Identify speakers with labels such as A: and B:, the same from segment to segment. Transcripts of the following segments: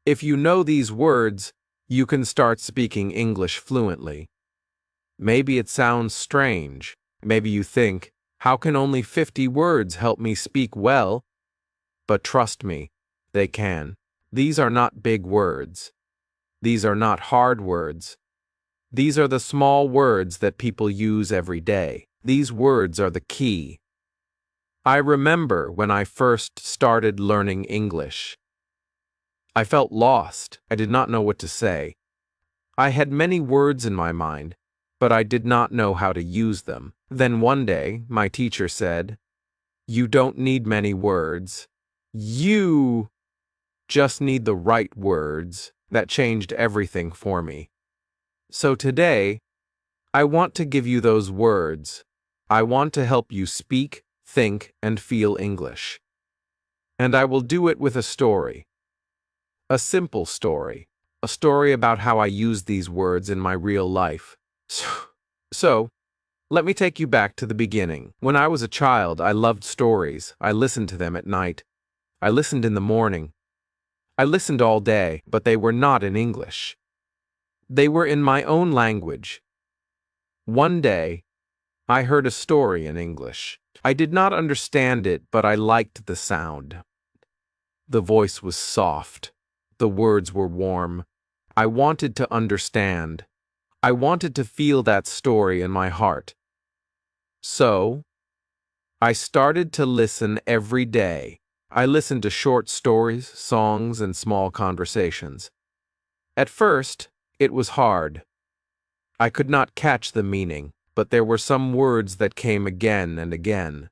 A: If you know these words, you can start speaking English fluently. Maybe it sounds strange. Maybe you think, how can only 50 words help me speak well? But trust me, they can. These are not big words. These are not hard words. These are the small words that people use every day. These words are the key. I remember when I first started learning English. I felt lost. I did not know what to say. I had many words in my mind, but I did not know how to use them. Then one day, my teacher said, "You don't need many words. You just need the right words." That changed everything for me. So today, I want to give you those words. I want to help you speak, think, and feel English. And I will do it with a story. A simple story. A story about how I use these words in my real life. So, let me take you back to the beginning. When I was a child, I loved stories. I listened to them at night. I listened in the morning. I listened all day, but they were not in English. They were in my own language. One day, I heard a story in English. I did not understand it, but I liked the sound. The voice was soft. The words were warm. I wanted to understand. I wanted to feel that story in my heart. So, I started to listen every day. I listened to short stories, songs, and small conversations. At first, it was hard. I could not catch the meaning, but there were some words that came again and again.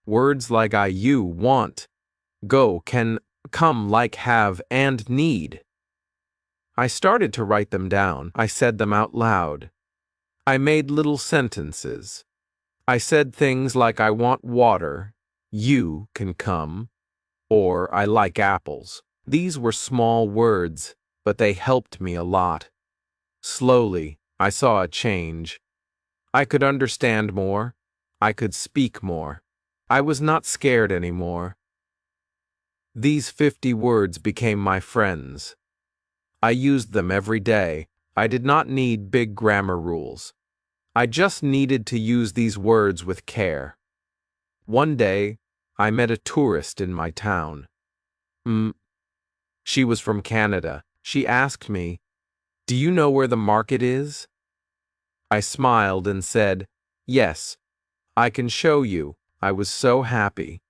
A: Words like I, you, want, go, can, come, like, have, and need. I started to write them down. I said them out loud. I made little sentences. I said things like I want water, you can come, or I like apples. These were small words, but they helped me a lot. Slowly, I saw a change. I could understand more. I could speak more. I was not scared anymore. These 50 words became my friends. I used them every day. I did not need big grammar rules. I just needed to use these words with care. One day, I met a tourist in my town. She was from Canada. She asked me, "Do you know where the market is?" I smiled and said, "Yes, I can show you." I was so happy.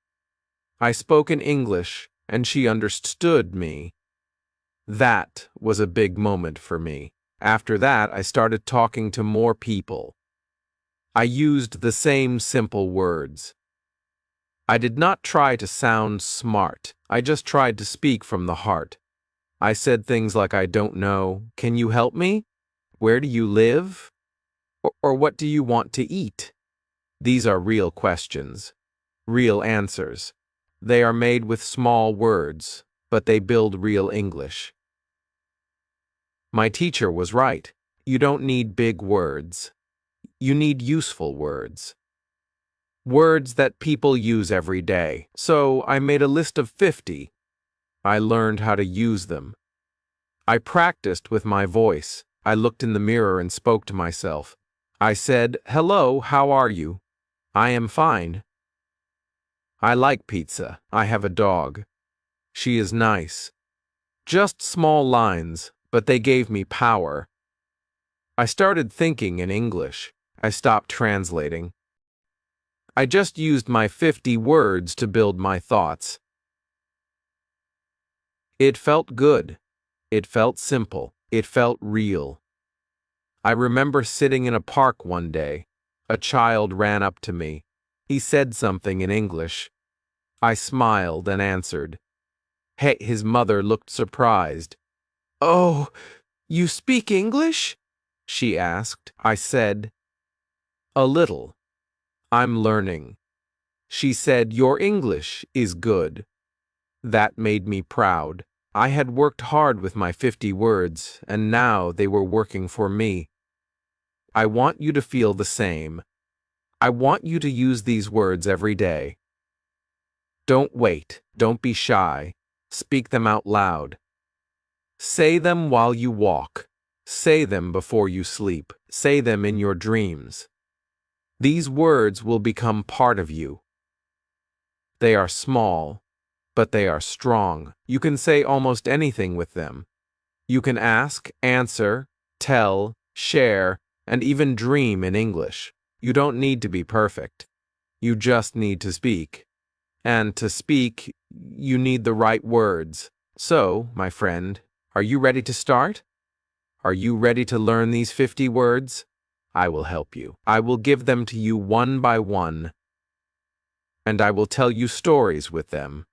A: I spoke in English, and she understood me. That was a big moment for me. After that, I started talking to more people. I used the same simple words. I did not try to sound smart. I just tried to speak from the heart. I said things like, "I don't know. Can you help me? Where do you live? Or what do you want to eat?" These are real questions, real answers. They are made with small words, but they build real English. My teacher was right. You don't need big words. You need useful words. Words that people use every day. So I made a list of 50. I learned how to use them. I practiced with my voice. I looked in the mirror and spoke to myself. I said, "Hello, how are you?" "I am fine." "I like pizza." "I have a dog." "She is nice." Just small lines, but they gave me power. I started thinking in English. I stopped translating. I just used my 50 words to build my thoughts. It felt good. It felt simple. It felt real. I remember sitting in a park one day. A child ran up to me. He said something in English. I smiled and answered. Hey, his mother looked surprised. "Oh, you speak English?" she asked. I said, "A little. I'm learning." She said, "Your English is good." That made me proud. I had worked hard with my 50 words, and now they were working for me. I want you to feel the same. I want you to use these words every day. Don't wait. Don't be shy. Speak them out loud. Say them while you walk. Say them before you sleep. Say them in your dreams. These words will become part of you. They are small, but they are strong. You can say almost anything with them. You can ask, answer, tell, share, and even dream in English. You don't need to be perfect. You just need to speak. And to speak, you need the right words. So, my friend, are you ready to start? Are you ready to learn these 50 words? I will help you. I will give them to you one by one, and I will tell you stories with them.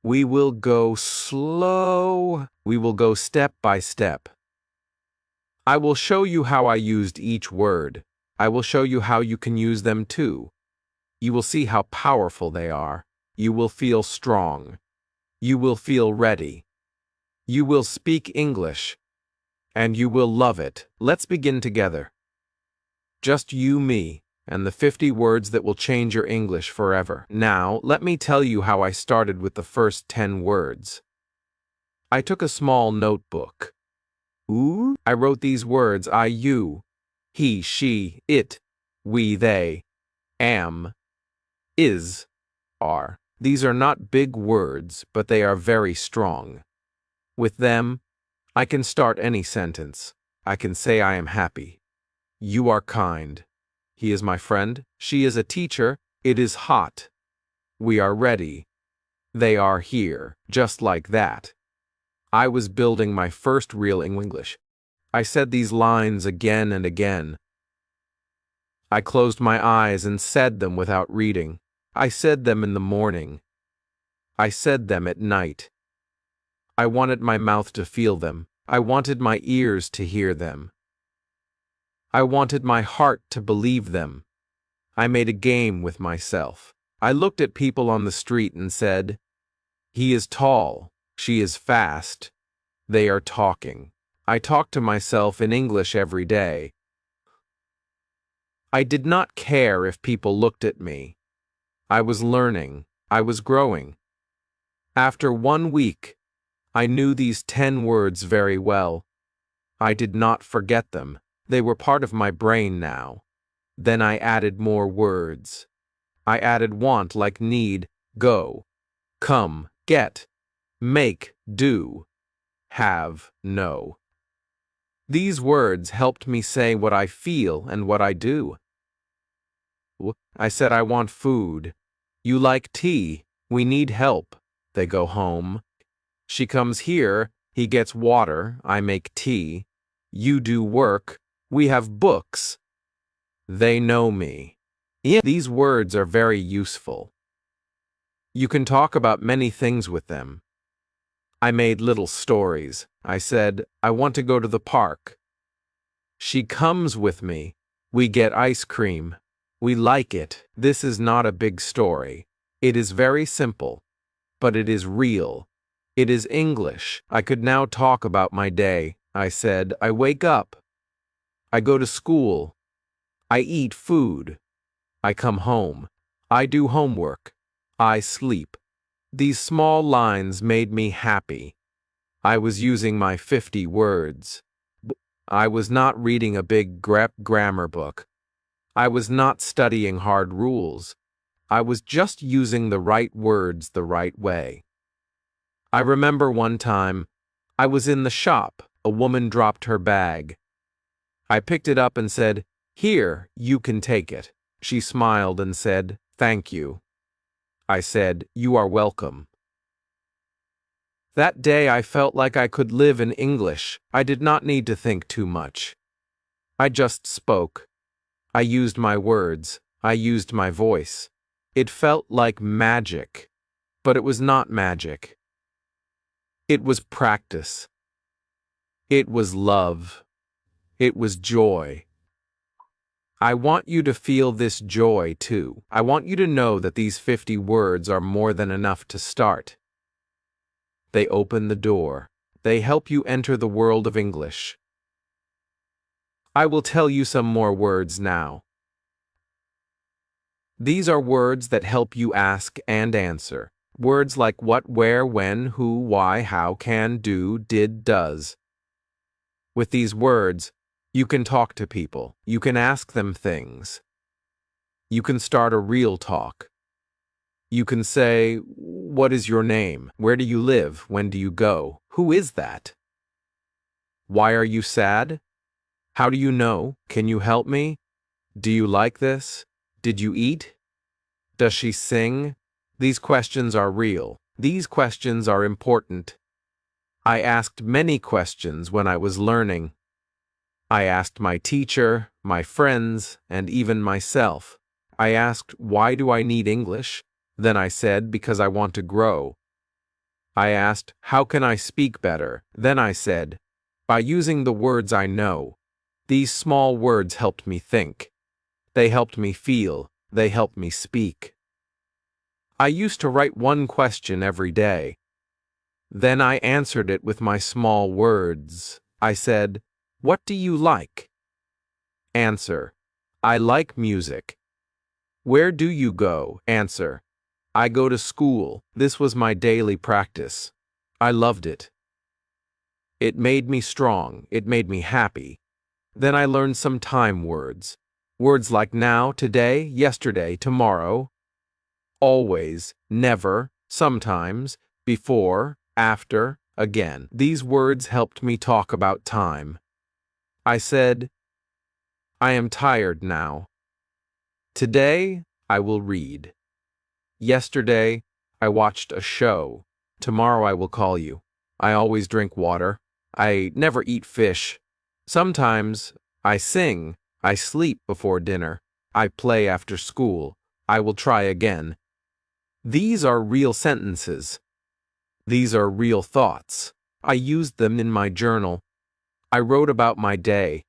A: We will go slow. We will go step by step. I will show you how I used each word. I will show you how you can use them too. You will see how powerful they are. You will feel strong. You will feel ready. You will speak English, and you will love it. Let's begin together. Just you, me, and the 50 words that will change your English forever. Now, let me tell you how I started with the first 10 words. I took a small notebook. Ooh, I wrote these words: I, you, he, she, it, we, they, am, is, are. These are not big words, but they are very strong. With them, I can start any sentence. I can say I am happy. You are kind. He is my friend. She is a teacher. It is hot. We are ready. They are here. Just like that. I was building my first real English. I said these lines again and again. I closed my eyes and said them without reading. I said them in the morning. I said them at night. I wanted my mouth to feel them. I wanted my ears to hear them. I wanted my heart to believe them. I made a game with myself. I looked at people on the street and said, he is tall, she is fast, they are talking. I talked to myself in English every day. I did not care if people looked at me. I was learning. I was growing. After 1 week, I knew these 10 words very well. I did not forget them. They were part of my brain now. Then I added more words. I added want like need, go, come, get, make, do, have, know. These words helped me say what I feel and what I do. I said I want food. You like tea. We need help. They go home. She comes here. He gets water. I make tea. You do work. We have books. They know me. These words are very useful. You can talk about many things with them. I made little stories. I said, I want to go to the park. She comes with me. We get ice cream. We like it. This is not a big story. It is very simple, but it is real. It is English. I could now talk about my day. I said, I wake up. I go to school. I eat food. I come home. I do homework. I sleep. These small lines made me happy. I was using my 50 words. I was not reading a big grammar book. I was not studying hard rules. I was just using the right words the right way. I remember one time, I was in the shop. A woman dropped her bag. I picked it up and said, "Here, you can take it." She smiled and said, "Thank you." I said, "You are welcome." That day I felt like I could live in English. I did not need to think too much. I just spoke. I used my words. I used my voice. It felt like magic, but it was not magic. It was practice. It was love. It was joy. I want you to feel this joy too. I want you to know that these 50 words are more than enough to start. They open the door. They help you enter the world of English. I will tell you some more words now. These are words that help you ask and answer. Words like what, where, when, who, why, how, can, do, did, does. With these words, you can talk to people. You can ask them things. You can start a real talk. You can say, what is your name? Where do you live? When do you go? Who is that? Why are you sad? How do you know? Can you help me? Do you like this? Did you eat? Does she sing? These questions are real. These questions are important. I asked many questions when I was learning. I asked my teacher, my friends, and even myself. I asked, why do I need English? Then I said, because I want to grow. I asked, how can I speak better? Then I said, by using the words I know. These small words helped me think. They helped me feel. They helped me speak. I used to write one question every day. Then I answered it with my small words. I said, what do you like? Answer, I like music. Where do you go? Answer, I go to school. This was my daily practice. I loved it. It made me strong. It made me happy. Then I learned some time words. Words like now, today, yesterday, tomorrow. Always, never, sometimes, before, after, again. These words helped me talk about time. I said, I am tired now. Today, I will read. Yesterday, I watched a show. Tomorrow I will call you. I always drink water. I never eat fish. Sometimes I sing. I sleep before dinner. I play after school. I will try again. These are real sentences. These are real thoughts. I used them in my journal. I wrote about my day.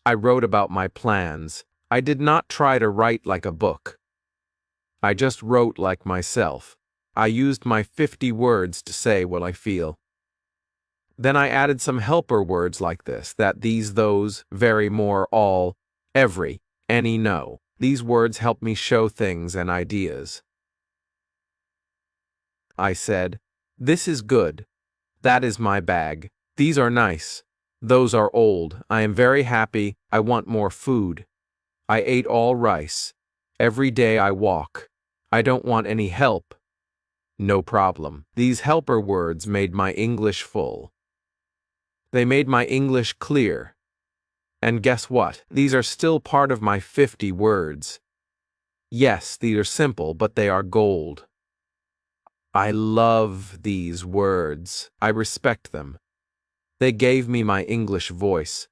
A: I wrote about my plans. I did not try to write like a book. I just wrote like myself. I used my 50 words to say what I feel. Then I added some helper words like this, that, these, those, very, more, all, every, any, no. These words help me show things and ideas. I said, this is good. That is my bag. These are nice. Those are old. I am very happy. I want more food. I ate all rice. Every day I walk. I don't want any help. No problem. These helper words made my English full. They made my English clear. And guess what? These are still part of my 50 words. Yes, these are simple, but they are gold. I love these words. I respect them. They gave me my English voice.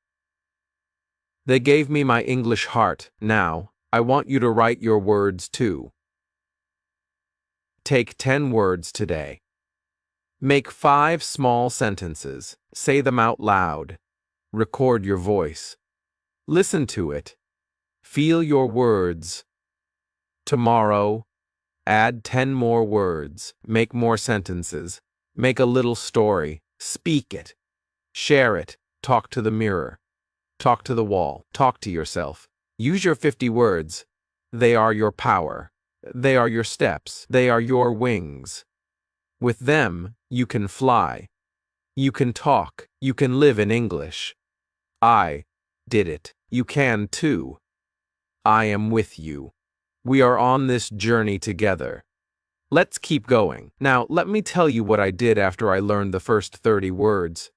A: They gave me my English heart. Now, I want you to write your words too. Take 10 words today. Make 5 small sentences. Say them out loud. Record your voice. Listen to it. Feel your words. Tomorrow, add 10 more words. Make more sentences. Make a little story. Speak it. Share it. Talk to the mirror. Talk to the wall. Talk to yourself. Use your 50 words. They are your power. They are your steps. They are your wings. With them, you can fly. You can talk. You can live in English. I did it. You can too. I am with you. We are on this journey together. Let's keep going. Now, let me tell you what I did after I learned the first 30 words.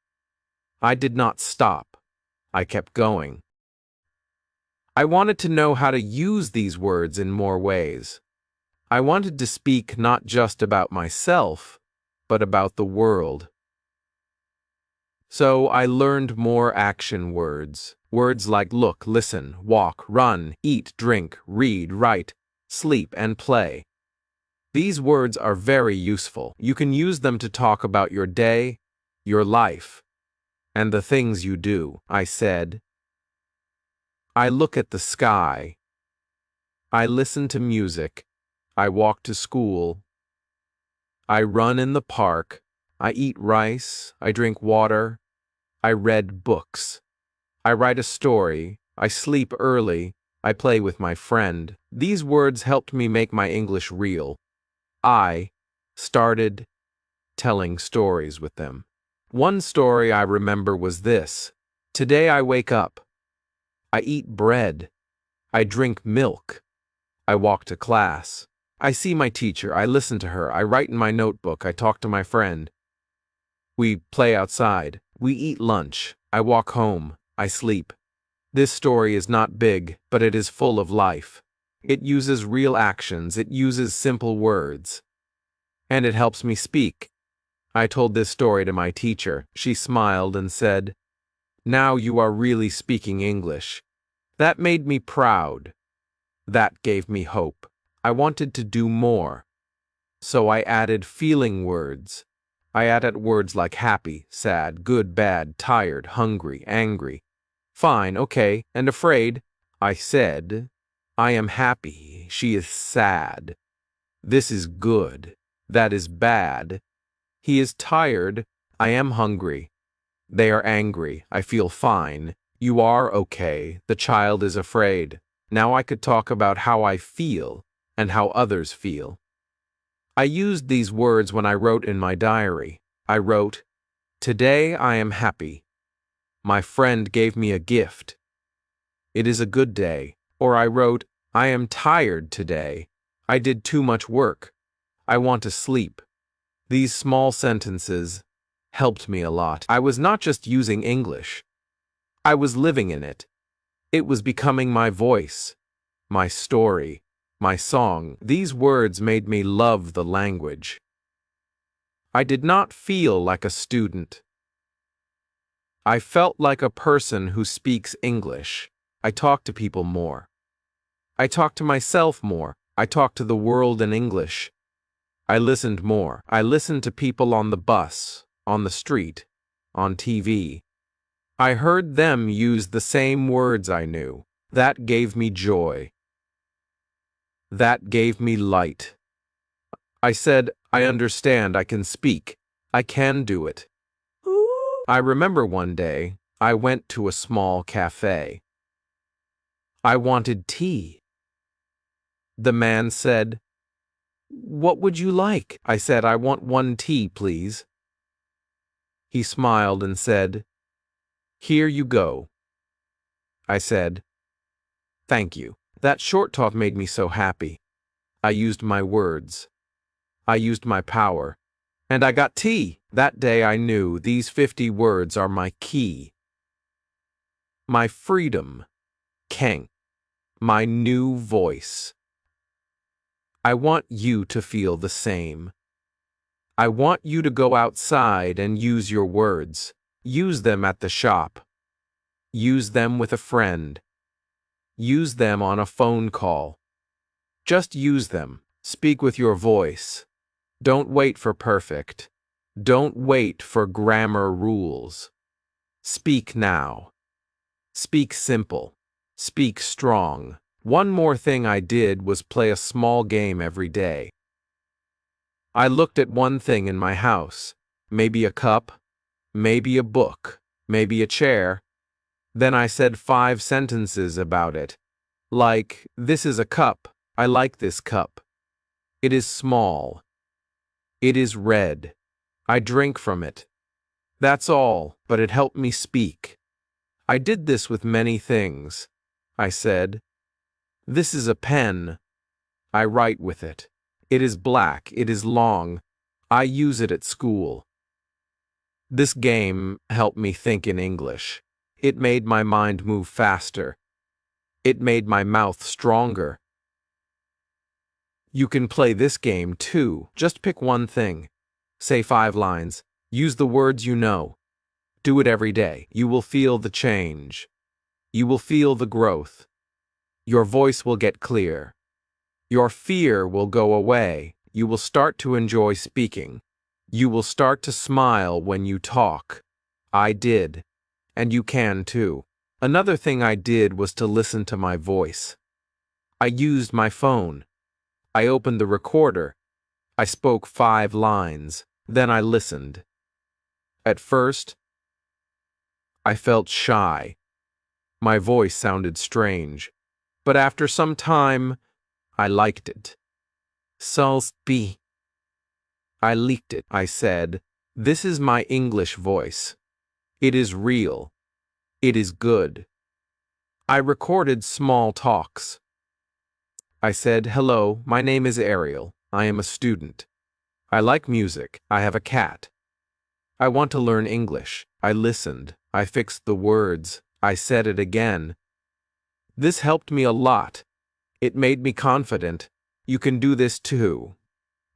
A: I did not stop. I kept going. I wanted to know how to use these words in more ways. I wanted to speak not just about myself, but about the world. So I learned more action words. Words like look, listen, walk, run, eat, drink, read, write, sleep, and play. These words are very useful. You can use them to talk about your day, your life, and the things you do. I said, I look at the sky. I listen to music. I walk to school. I run in the park. I eat rice. I drink water. I read books. I write a story. I sleep early. I play with my friend. These words helped me make my English real. I started telling stories with them. One story I remember was this. Today I wake up. I eat bread. I drink milk. I walk to class. I see my teacher. I listen to her. I write in my notebook. I talk to my friend. We play outside. We eat lunch. I walk home. I sleep. This story is not big, but it is full of life. It uses real actions. It uses simple words. And it helps me speak. I told this story to my teacher. She smiled and said, "Now you are really speaking English." That made me proud. That gave me hope. I wanted to do more. So I added feeling words. I added words like happy, sad, good, bad, tired, hungry, angry. Fine, okay, and afraid. I said, I am happy. She is sad. This is good. That is bad. He is tired. I am hungry. They are angry. I feel fine. You are okay. The child is afraid. Now I could talk about how I feel and how others feel. I used these words when I wrote in my diary. I wrote, "Today I am happy. My friend gave me a gift. It is a good day." Or I wrote, "I am tired today. I did too much work. I want to sleep." These small sentences helped me a lot. I was not just using English. I was living in it. It was becoming my voice, my story, my song. These words made me love the language. I did not feel like a student. I felt like a person who speaks English. I talked to people more. I talked to myself more. I talked to the world in English. I listened more. I listened to people on the bus, on the street, on TV. I heard them use the same words I knew. That gave me joy. That gave me light. I said, I understand, I can speak. I can do it. I remember one day, I went to a small cafe. I wanted tea. The man said, "What would you like?" I said, "I want one tea, please." He smiled and said, "Here you go." I said, "Thank you." That short talk made me so happy. I used my words. I used my power. And I got tea. That day I knew these 50 words are my key. My freedom. Keng. My new voice. I want you to feel the same. I want you to go outside and use your words. Use them at the shop. Use them with a friend. Use them on a phone call. Just use them. Speak with your voice. Don't wait for perfect. Don't wait for grammar rules. Speak now. Speak simple. Speak strong. One more thing I did was play a small game every day. I looked at one thing in my house. Maybe a cup. Maybe a book. Maybe a chair. Then I said 5 sentences about it. Like, this is a cup. I like this cup. It is small. It is red. I drink from it. That's all, but it helped me speak. I did this with many things. I said, "This is a pen. I write with it. It is black. It is long. I use it at school." This game helped me think in English. It made my mind move faster. It made my mouth stronger. You can play this game too. Just pick one thing. Say 5 lines. Use the words you know. Do it every day. You will feel the change. You will feel the growth. Your voice will get clear. Your fear will go away. You will start to enjoy speaking. You will start to smile when you talk. I did. And you can too. Another thing I did was to listen to my voice. I used my phone. I opened the recorder. I spoke 5 lines. Then I listened. At first, I felt shy. My voice sounded strange. But after some time, I liked it. Salsby. I leaked it. I said, "This is my English voice. It is real. It is good." I recorded small talks. I said, "Hello, my name is Ariel. I am a student. I like music. I have a cat. I want to learn English." I listened. I fixed the words. I said it again. This helped me a lot. It made me confident. You can do this too.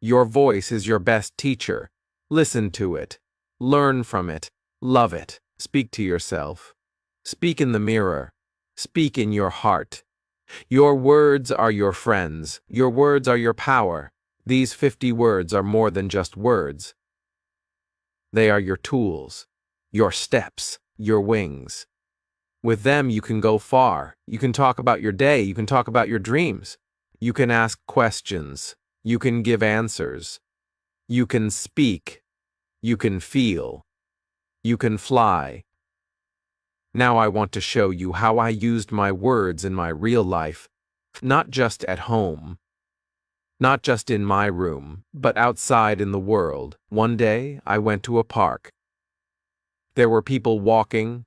A: Your voice is your best teacher. Listen to it. Learn from it. Love it. Speak to yourself. Speak in the mirror. Speak in your heart. Your words are your friends. Your words are your power. These 50 words are more than just words. They are your tools, your steps, your wings. With them, you can go far. You can talk about your day. You can talk about your dreams. You can ask questions. You can give answers. You can speak. You can feel. You can fly. Now I want to show you how I used my words in my real life, not just at home, not just in my room, but outside in the world. One day, I went to a park. There were people walking,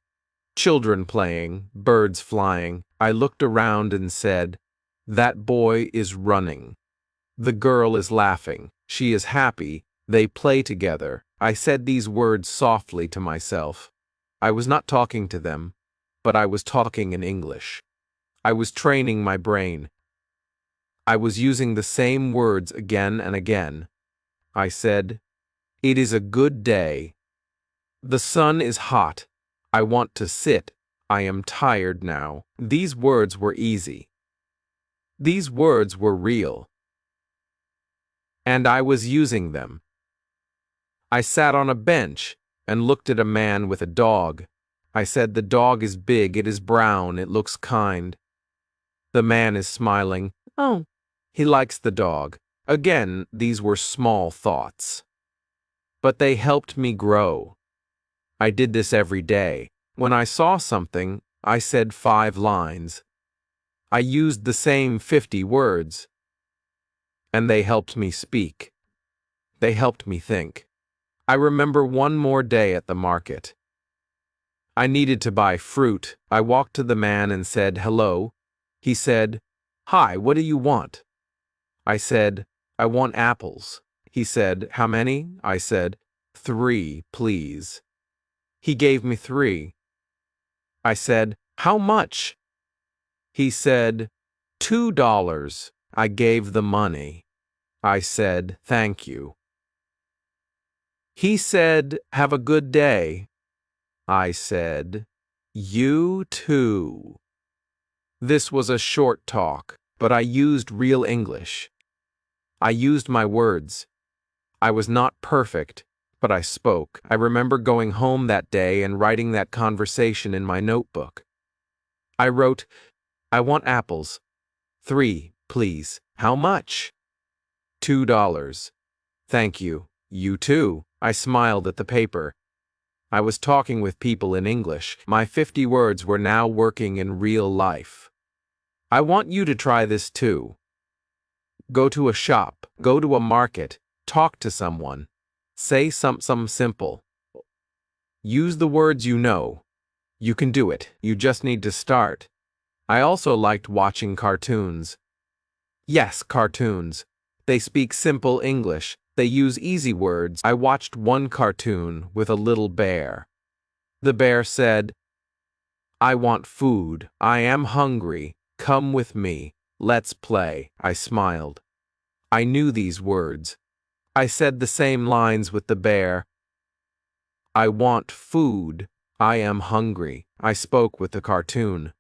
A: children playing, birds flying. I looked around and said, "That boy is running. The girl is laughing. She is happy. They play together." I said these words softly to myself. I was not talking to them, but I was talking in English. I was training my brain. I was using the same words again and again. I said, "It is a good day. The sun is hot. I want to sit. I am tired now." These words were easy. These words were real. And I was using them. I sat on a bench and looked at a man with a dog. I said, "The dog is big, it is brown, it looks kind." The man is smiling. Oh, he likes the dog. Again, these were small thoughts. But they helped me grow. I did this every day. When I saw something, I said 5 lines. I used the same 50 words. And they helped me speak. They helped me think. I remember one more day at the market. I needed to buy fruit. I walked to the man and said, "Hello." He said, "Hi, what do you want?" I said, "I want apples." He said, "How many?" I said, 3, please." He gave me 3. I said, "How much?" He said, $2. I gave the money. I said, "Thank you." He said, "Have a good day." I said, "You too." This was a short talk, but I used real English. I used my words. I was not perfect, but I spoke. I remember going home that day and writing that conversation in my notebook. I wrote, "I want apples. 3, please. How much?" $2. Thank you. You too. I smiled at the paper. I was talking with people in English. My 50 words were now working in real life. I want you to try this too. Go to a shop, go to a market, talk to someone. Say something simple. Use the words you know. You can do it. You just need to start. I also liked watching cartoons. Yes, cartoons. They speak simple English. They use easy words. I watched one cartoon with a little bear. The bear said, "I want food. I am hungry. Come with me. Let's play." I smiled. I knew these words. I said the same lines with the bear. "I want food. I am hungry." I spoke with the cartoon.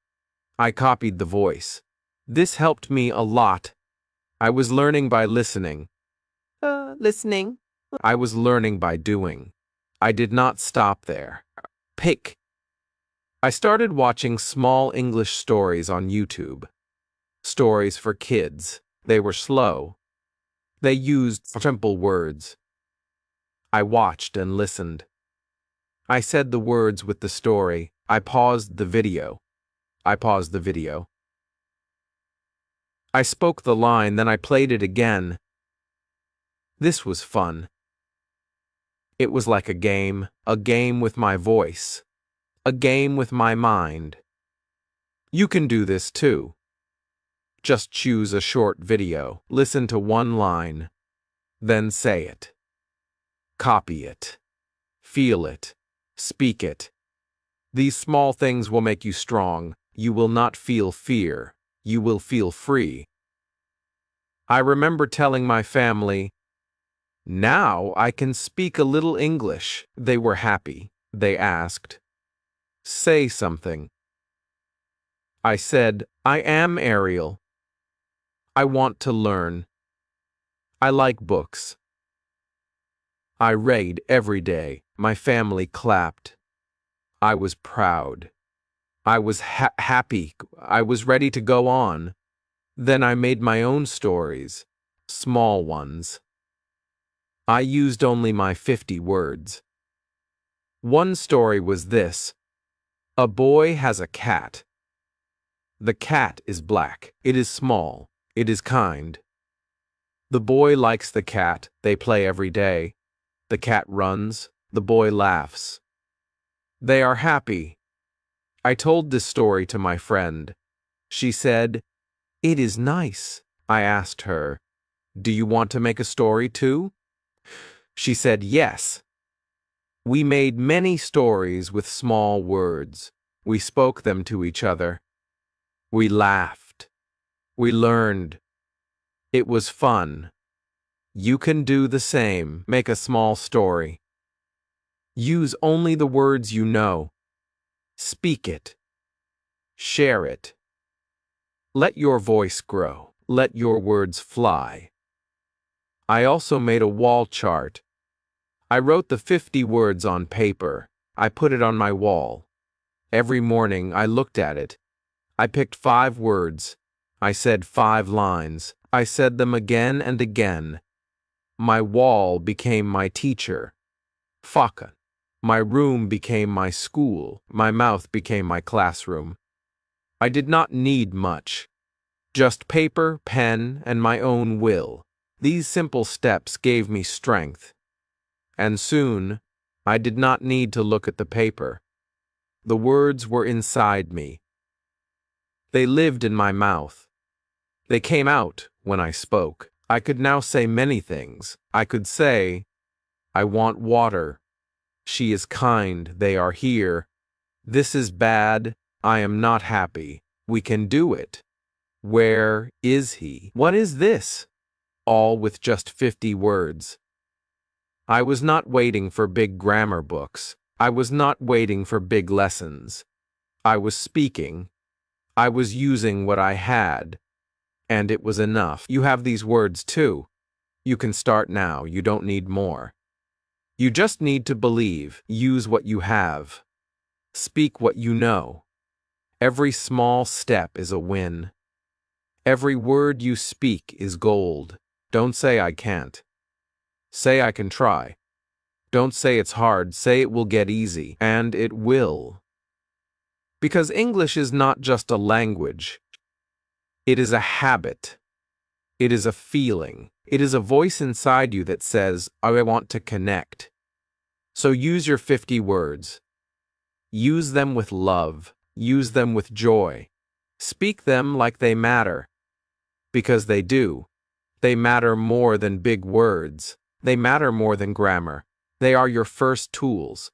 A: I copied the voice. This helped me a lot. I was learning by listening. Listening. I was learning by doing. I did not stop there. Pick. I started watching small English stories on YouTube. Stories for kids. They were slow. They used simple words. I watched and listened. I said the words with the story. I paused the video. I paused the video. I spoke the line, then I played it again. This was fun. It was like a game with my voice, a game with my mind. You can do this too. Just choose a short video, listen to one line, then say it. Copy it. Feel it. Speak it. These small things will make you strong. You will not feel fear. You will feel free. I remember telling my family, "Now I can speak a little English." They were happy. They asked, "Say something." I said, "I am Ariel. I want to learn. I like books." I read every day. My family clapped. I was proud. I was happy. I was ready to go on. Then I made my own stories, small ones. I used only my 50 words. One story was this: a boy has a cat. The cat is black. It is small. It is kind. The boy likes the cat. They play every day. The cat runs. The boy laughs. They are happy. I told this story to my friend. She said, "It is nice." I asked her, "Do you want to make a story too?" She said yes. We made many stories with small words. We spoke them to each other. We laughed. We learned. It was fun. You can do the same. Make a small story. Use only the words you know. Speak it. Share it. Let your voice grow. Let your words fly. I also made a wall chart. I wrote the 50 words on paper. I put it on my wall. Every morning I looked at it. I picked 5 words. I said 5 lines. I said them again and again. My wall became my teacher. Faka. My room became my school. My mouth became my classroom. I did not need much. Just paper, pen, and my own will. These simple steps gave me strength. And soon, I did not need to look at the paper. The words were inside me. They lived in my mouth. They came out when I spoke. I could now say many things. I could say, "I want water. She is kind. They are here. This is bad. I am not happy. We can do it. Where is he? What is this?" All with just 50 words. I was not waiting for big grammar books. I was not waiting for big lessons. I was speaking. I was using what I had. And it was enough. You have these words too. You can start now. You don't need more. You just need to believe. Use what you have. Speak what you know. Every small step is a win. Every word you speak is gold. Don't say I can't. Say I can try. Don't say it's hard. Say it will get easy. And it will. Because English is not just a language. It is a habit. It is a feeling. It is a voice inside you that says, "I want to connect." So use your 50 words. Use them with love. Use them with joy. Speak them like they matter. Because they do. They matter more than big words. They matter more than grammar. They are your first tools.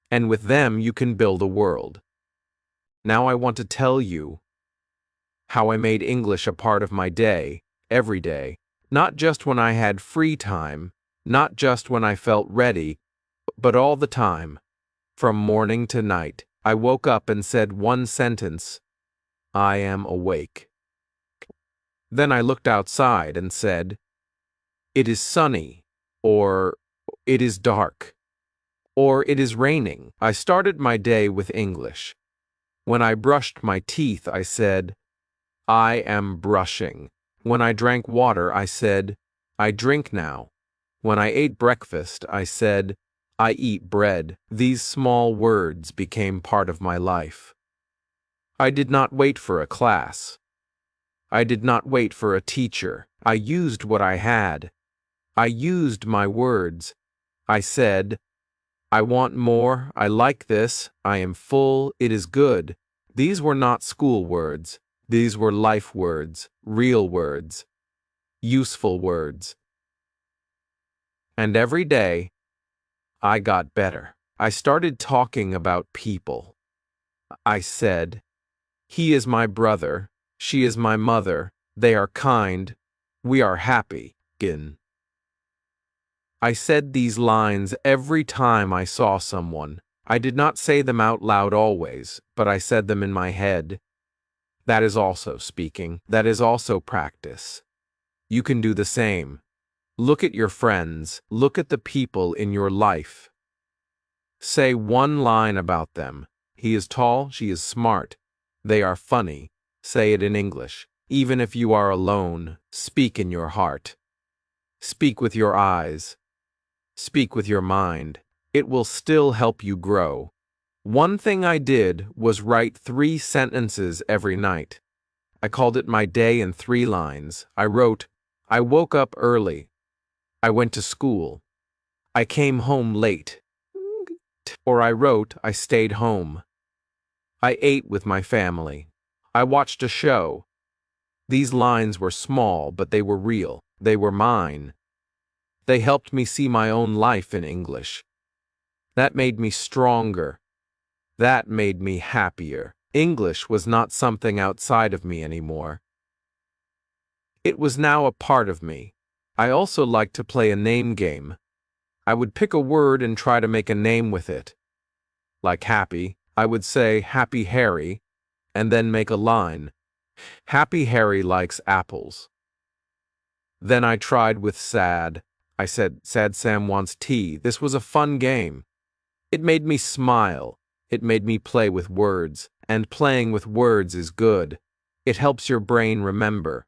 A: And with them you can build a world. Now I want to tell you how I made English a part of my day, every day. Not just when I had free time, not just when I felt ready, but all the time. From morning to night, I woke up and said one sentence: "I am awake." Then I looked outside and said, "It is sunny," or "It is dark," or "It is raining." I started my day with English. When I brushed my teeth, I said, "I am brushing." When I drank water, I said, "I drink now." When I ate breakfast, I said, "I eat bread." These small words became part of my life. I did not wait for a class. I did not wait for a teacher. I used what I had. I used my words. I said, I want more, I like this, I am full, it is good. These were not school words. These were life words, real words, useful words. And every day, I got better. I started talking about people. I said, he is my brother, she is my mother, they are kind, we are happy. I said these lines every time I saw someone. I did not say them out loud always, but I said them in my head. That is also speaking. That is also practice. You can do the same. Look at your friends. Look at the people in your life. Say one line about them. He is tall, she is smart. They are funny. Say it in English. Even if you are alone, speak in your heart. Speak with your eyes. Speak with your mind. It will still help you grow. One thing I did was write 3 sentences every night. I called it my day in 3 lines. I wrote, I woke up early. I went to school. I came home late. Or I wrote, I stayed home. I ate with my family. I watched a show. These lines were small, but they were real. They were mine. They helped me see my own life in English. That made me stronger. That made me happier. English was not something outside of me anymore. It was now a part of me. I also liked to play a name game. I would pick a word and try to make a name with it. Like happy, I would say Happy Harry, and then make a line. Happy Harry likes apples. Then I tried with sad. I said, Sad Sam wants tea. This was a fun game. It made me smile. It made me play with words, and playing with words is good. It helps your brain remember.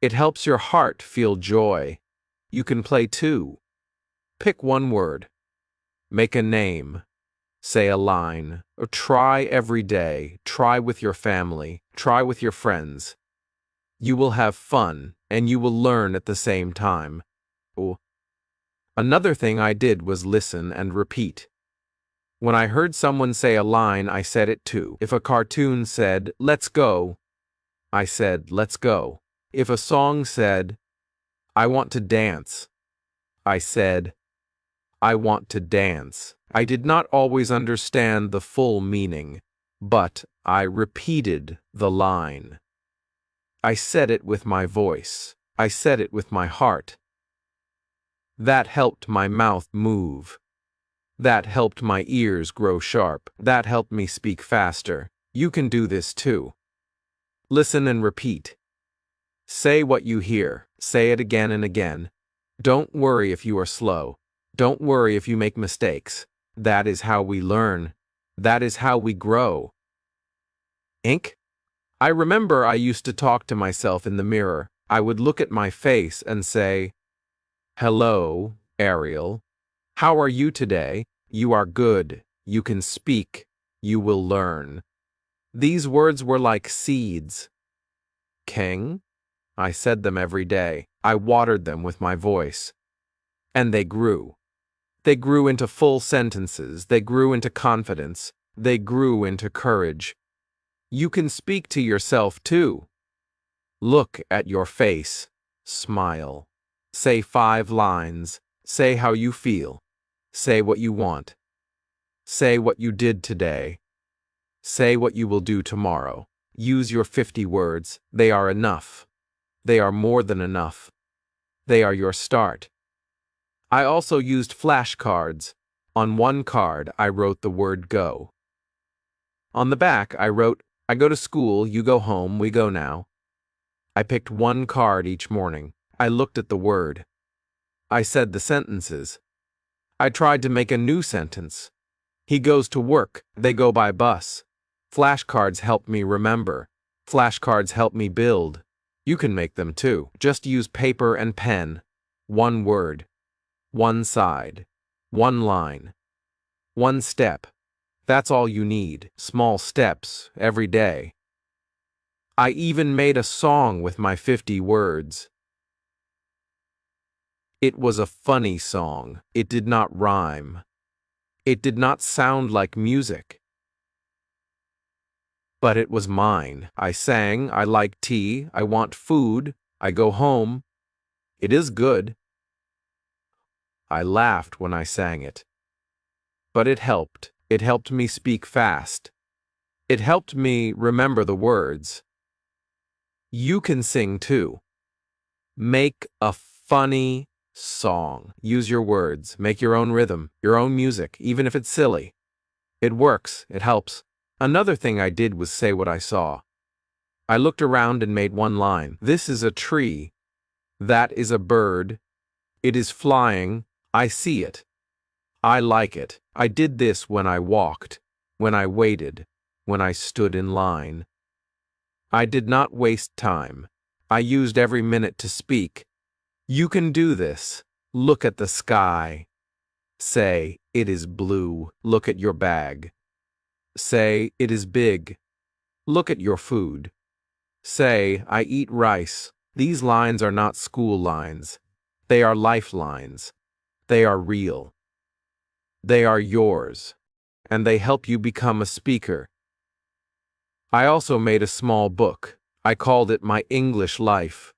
A: It helps your heart feel joy. You can play too. Pick one word. Make a name. Say a line. Or try every day. Try with your family. Try with your friends. You will have fun, and you will learn at the same time. Another thing I did was listen and repeat. When I heard someone say a line, I said it too. If a cartoon said, let's go, I said, let's go. If a song said, I want to dance, I said, I want to dance. I did not always understand the full meaning, but I repeated the line. I said it with my voice. I said it with my heart. That helped my mouth move. That helped my ears grow sharp. That helped me speak faster. You can do this too. Listen and repeat. Say what you hear. Say it again and again. Don't worry if you are slow. Don't worry if you make mistakes. That is how we learn. That is how we grow. Ink? I remember I used to talk to myself in the mirror. I would look at my face and say, Hello, Ariel. How are you today? You are good. You can speak. You will learn. These words were like seeds. King? I said them every day. I watered them with my voice. And they grew. They grew into full sentences. They grew into confidence. They grew into courage. You can speak to yourself too. Look at your face. Smile. Say 5 lines. Say how you feel. Say what you want. Say what you did today. Say what you will do tomorrow. Use your 50 words. They are enough. They are more than enough. They are your start. I also used flashcards. On one card, I wrote the word go. On the back, I wrote, I go to school, you go home, we go now. I picked one card each morning. I looked at the word. I said the sentences. I tried to make a new sentence. He goes to work, they go by bus. Flashcards help me remember. Flashcards help me build. You can make them too. Just use paper and pen. One word. One side. One line. One step. That's all you need. Small steps, every day. I even made a song with my 50 words. It was a funny song. It did not rhyme. It did not sound like music. But it was mine. I sang, I like tea, I want food, I go home. It is good. I laughed when I sang it. But it helped. It helped me speak fast. It helped me remember the words. You can sing too. Make a funny song. Use your words. Make your own rhythm, your own music, even if it's silly. It works. It helps. Another thing I did was say what I saw. I looked around and made one line. This is a tree. That is a bird. It is flying. I see it. I like it. I did this when I walked, when I waited, when I stood in line. I did not waste time. I used every minute to speak. You can do this. Look at the sky. Say, it is blue. Look at your bag. Say, it is big. Look at your food. Say, I eat rice. These lines are not school lines. They are lifelines. They are real. They are yours, and they help you become a speaker. I also made a small book. I called it My English Life.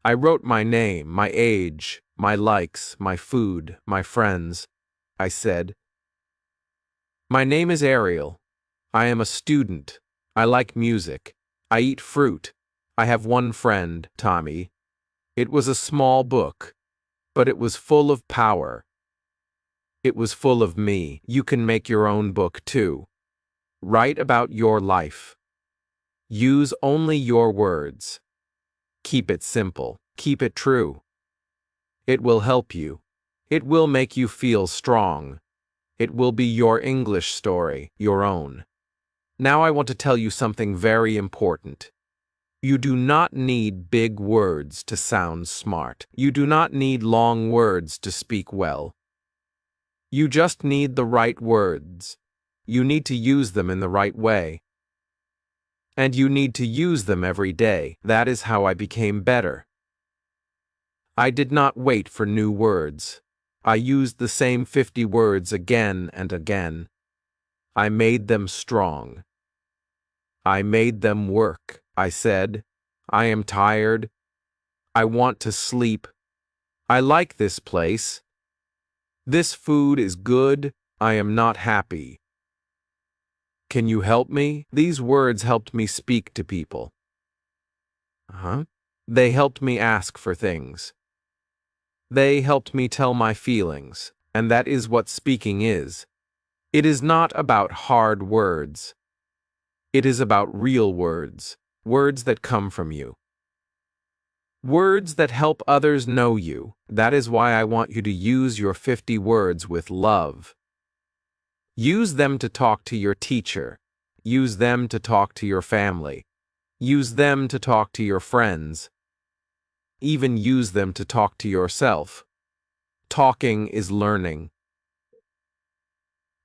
A: I wrote my name, my age, my likes, my food, my friends. I said, my name is Ariel. I am a student. I like music. I eat fruit. I have one friend, Tommy. It was a small book, but it was full of power. It was full of me. You can make your own book too. Write about your life. Use only your words. Keep it simple. Keep it true. It will help you. It will make you feel strong. It will be your English story, your own. Now I want to tell you something very important. You do not need big words to sound smart. You do not need long words to speak well. You just need the right words. You need to use them in the right way. And you need to use them every day. That is how I became better. I did not wait for new words. I used the same 50 words again and again. I made them strong. I made them work. I said, I am tired. I want to sleep. I like this place. This food is good. I am not happy. Can you help me? These words helped me speak to people. They helped me ask for things. They helped me tell my feelings, and that is what speaking is. It is not about hard words. It is about real words, words that come from you. Words that help others know you. That is why I want you to use your 50 words with love. Use them to talk to your teacher. Use them to talk to your family. Use them to talk to your friends. Even use them to talk to yourself. Talking is learning.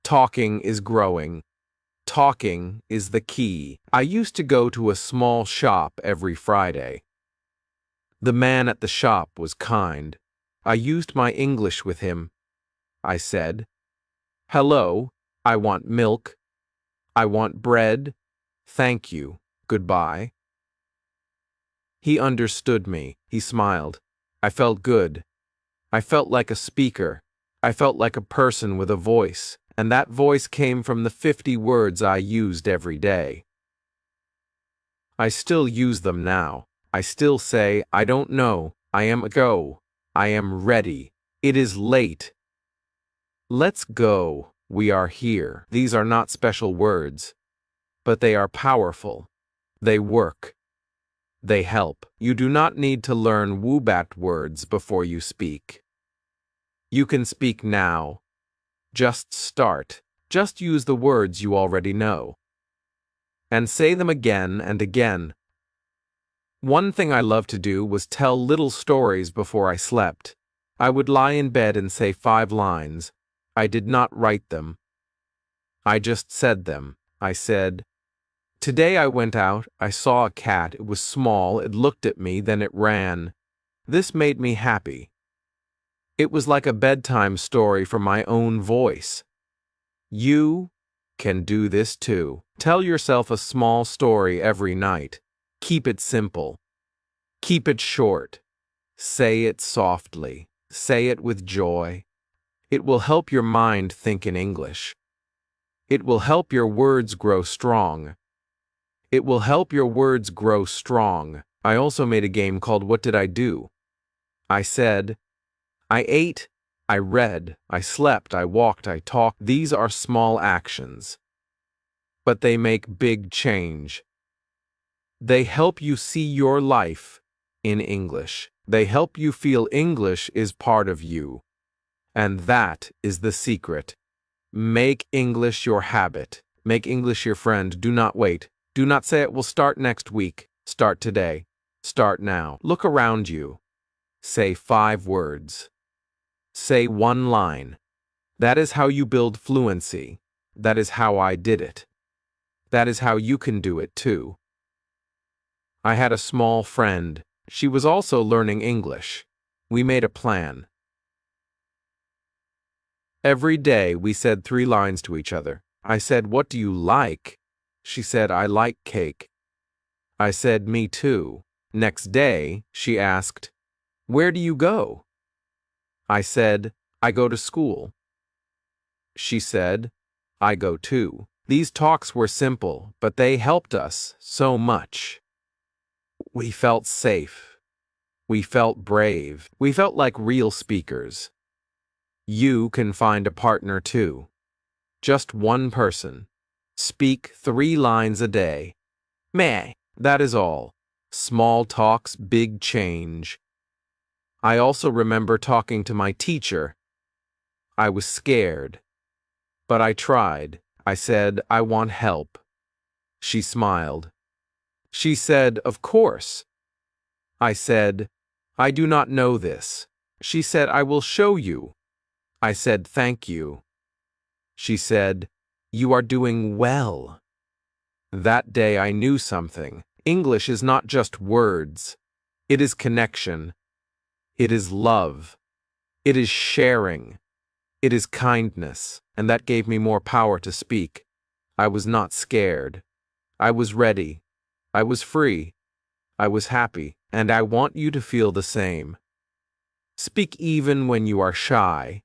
A: Talking is growing. Talking is the key. I used to go to a small shop every Friday. The man at the shop was kind. I used my English with him. I said, hello, I want milk. I want bread. Thank you. Goodbye. He understood me. He smiled. I felt good. I felt like a speaker. I felt like a person with a voice, and that voice came from the 50 words I used every day. I still use them now. I still say, I don't know, I am a go, I am ready, it is late. Let's go, we are here. These are not special words, but they are powerful. They work. They help. You do not need to learn Woobat words before you speak. You can speak now. Just start. Just use the words you already know. And say them again and again. One thing I loved to do was tell little stories before I slept. I would lie in bed and say 5 lines. I did not write them. I just said them. I said, today I went out, I saw a cat, it was small, it looked at me, then it ran. This made me happy. It was like a bedtime story from my own voice. You can do this too. Tell yourself a small story every night. Keep it simple. Keep it short. Say it softly. Say it with joy. It will help your mind think in English. It will help your words grow strong. It will help your words grow strong. I also made a game called What Did I Do? I said, I ate, I read, I slept, I walked, I talked. These are small actions, but they make big change. They help you see your life in English. They help you feel English is part of you. And that is the secret. Make English your habit. Make English your friend. Do not wait. Do not say it will start next week. Start today. Start now. Look around you. Say 5 words. Say 1 line. That is how you build fluency. That is how I did it. That is how you can do it too. I had a small friend. She was also learning English. We made a plan. Every day we said 3 lines to each other. I said, "What do you like?" She said, "I like cake." I said, "Me too." Next day, she asked, "Where do you go?" I said, "I go to school." She said, "I go too." These talks were simple, but they helped us so much. We felt safe. We felt brave. We felt like real speakers. You can find a partner too. Just one person. Speak 3 lines a day. Meh. That is all. Small talks, big change. I also remember talking to my teacher. I was scared, but I tried. I said, "I want help." She smiled. She said, "Of course." I said, "I do not know this." She said, "I will show you." I said, "Thank you." She said, "You are doing well." That day I knew something. English is not just words. It is connection. It is love. It is sharing. It is kindness. And that gave me more power to speak. I was not scared. I was ready. I was free. I was happy. And I want you to feel the same. Speak even when you are shy.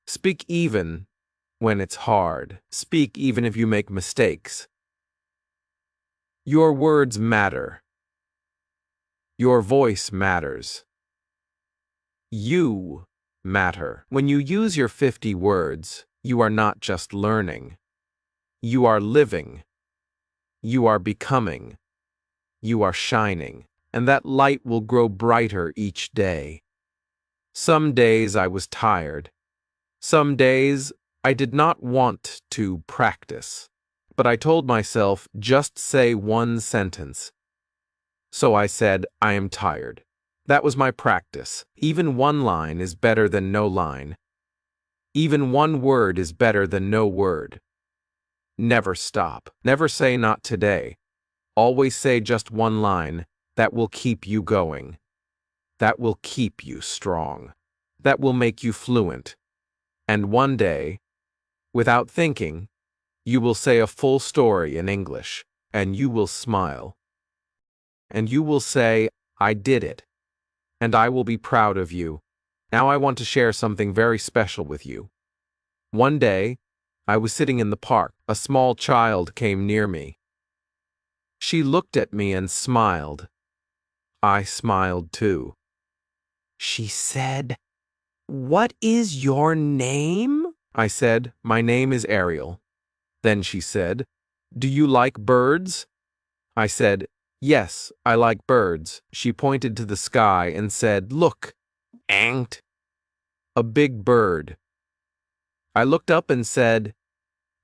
A: Speak even when it's hard. Speak even if you make mistakes. Your words matter. Your voice matters. You matter. When you use your 50 words, you are not just learning. You are living. You are becoming. You are shining. And that light will grow brighter each day. Some days I was tired. Some days I did not want to practice. But I told myself, just say 1 sentence. So I said, "I am tired." That was my practice. Even 1 line is better than no line. Even 1 word is better than no word. Never stop. Never say "not today." Always say just 1 line. That will keep you going. That will keep you strong. That will make you fluent. And one day, without thinking, you will say a full story in English, and you will smile. And you will say, "I did it." And I will be proud of you. Now I want to share something very special with you. One day, I was sitting in the park. A small child came near me. She looked at me and smiled. I smiled too. She said, "What is your name?" I said, "My name is Ariel." Then she said, "Do you like birds?" I said, "Yes, I like birds." She pointed to the sky and said, "Look, ant." A big bird. I looked up and said,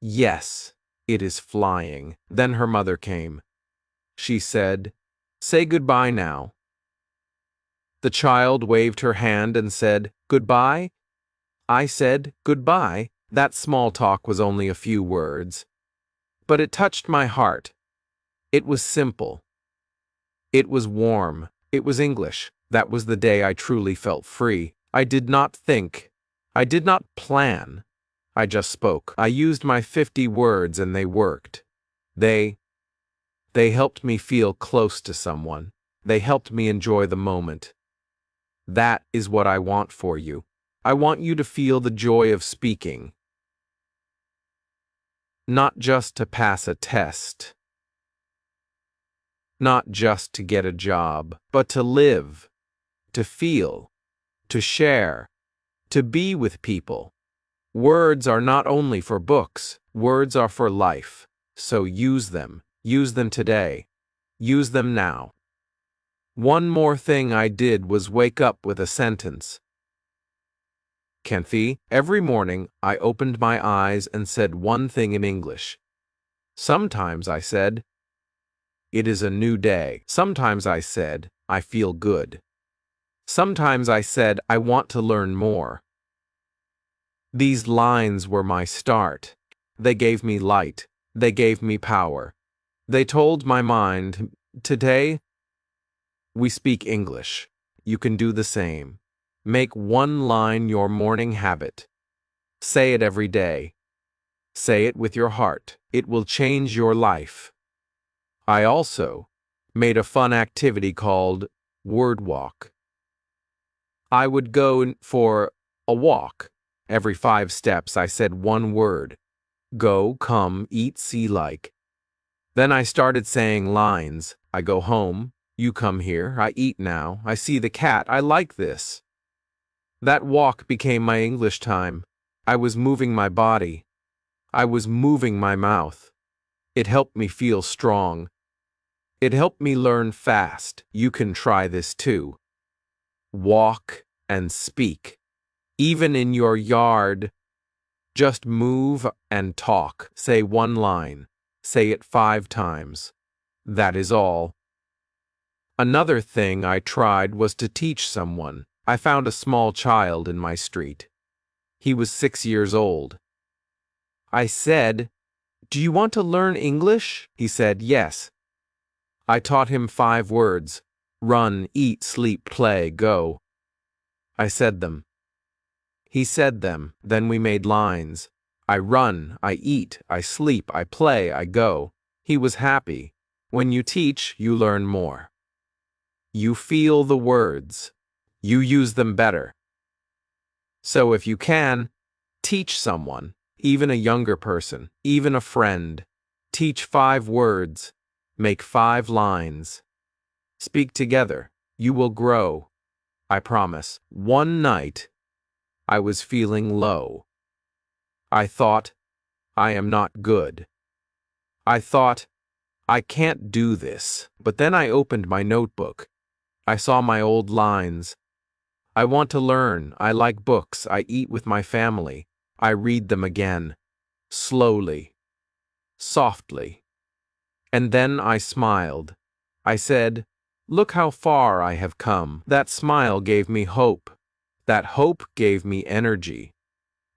A: "Yes, it is flying." Then her mother came. She said, "Say goodbye now." The child waved her hand and said, "Goodbye?" I said, "Goodbye." That small talk was only a few words. But it touched my heart. It was simple. It was warm. It was English. That was the day I truly felt free. I did not think. I did not plan. I just spoke. I used my 50 words and they worked. They helped me feel close to someone. They helped me enjoy the moment. That is what I want for you. I want you to feel the joy of speaking. Not just to pass a test. Not just to get a job, but to live, to feel, to share, to be with people. Words are not only for books, words are for life. So use them. Use them today. Use them now. One more thing I did was wake up with a sentence. Kathy, every morning I opened my eyes and said one thing in English. Sometimes I said, "It is a new day." Sometimes I said, "I feel good." Sometimes I said, "I want to learn more." These lines were my start. They gave me light. They gave me power. They told my mind, today we speak English. You can do the same. Make one line your morning habit. Say it every day. Say it with your heart. It will change your life. I also made a fun activity called Word Walk. I would go for a walk. Every 5 steps I said one word. Go, come, eat, see, like. Then I started saying lines. I go home. You come here. I eat now. I see the cat. I like this. That walk became my English time. I was moving my body. I was moving my mouth. It helped me feel strong. It helped me learn fast. You can try this too. Walk and speak. Even in your yard, just move and talk. Say one line. Say it 5 times. That is all. Another thing I tried was to teach someone. I found a small child in my street. He was 6 years old. I said, "Do you want to learn English?" He said, "Yes." I taught him 5 words. Run, eat, sleep, play, go. I said them. He said them. Then we made lines. I run, I eat, I sleep, I play, I go. He was happy. When you teach, you learn more. You feel the words. You use them better. So if you can, teach someone, even a younger person, even a friend. Teach 5 words. Make 5 lines. Speak together. You will grow. I promise. One night, I was feeling low. I thought, I am not good. I thought, I can't do this. But then I opened my notebook. I saw my old lines. I want to learn. I like books. I eat with my family. I read them again. Slowly. Softly. And then I smiled. I said, "Look how far I have come." That smile gave me hope. That hope gave me energy.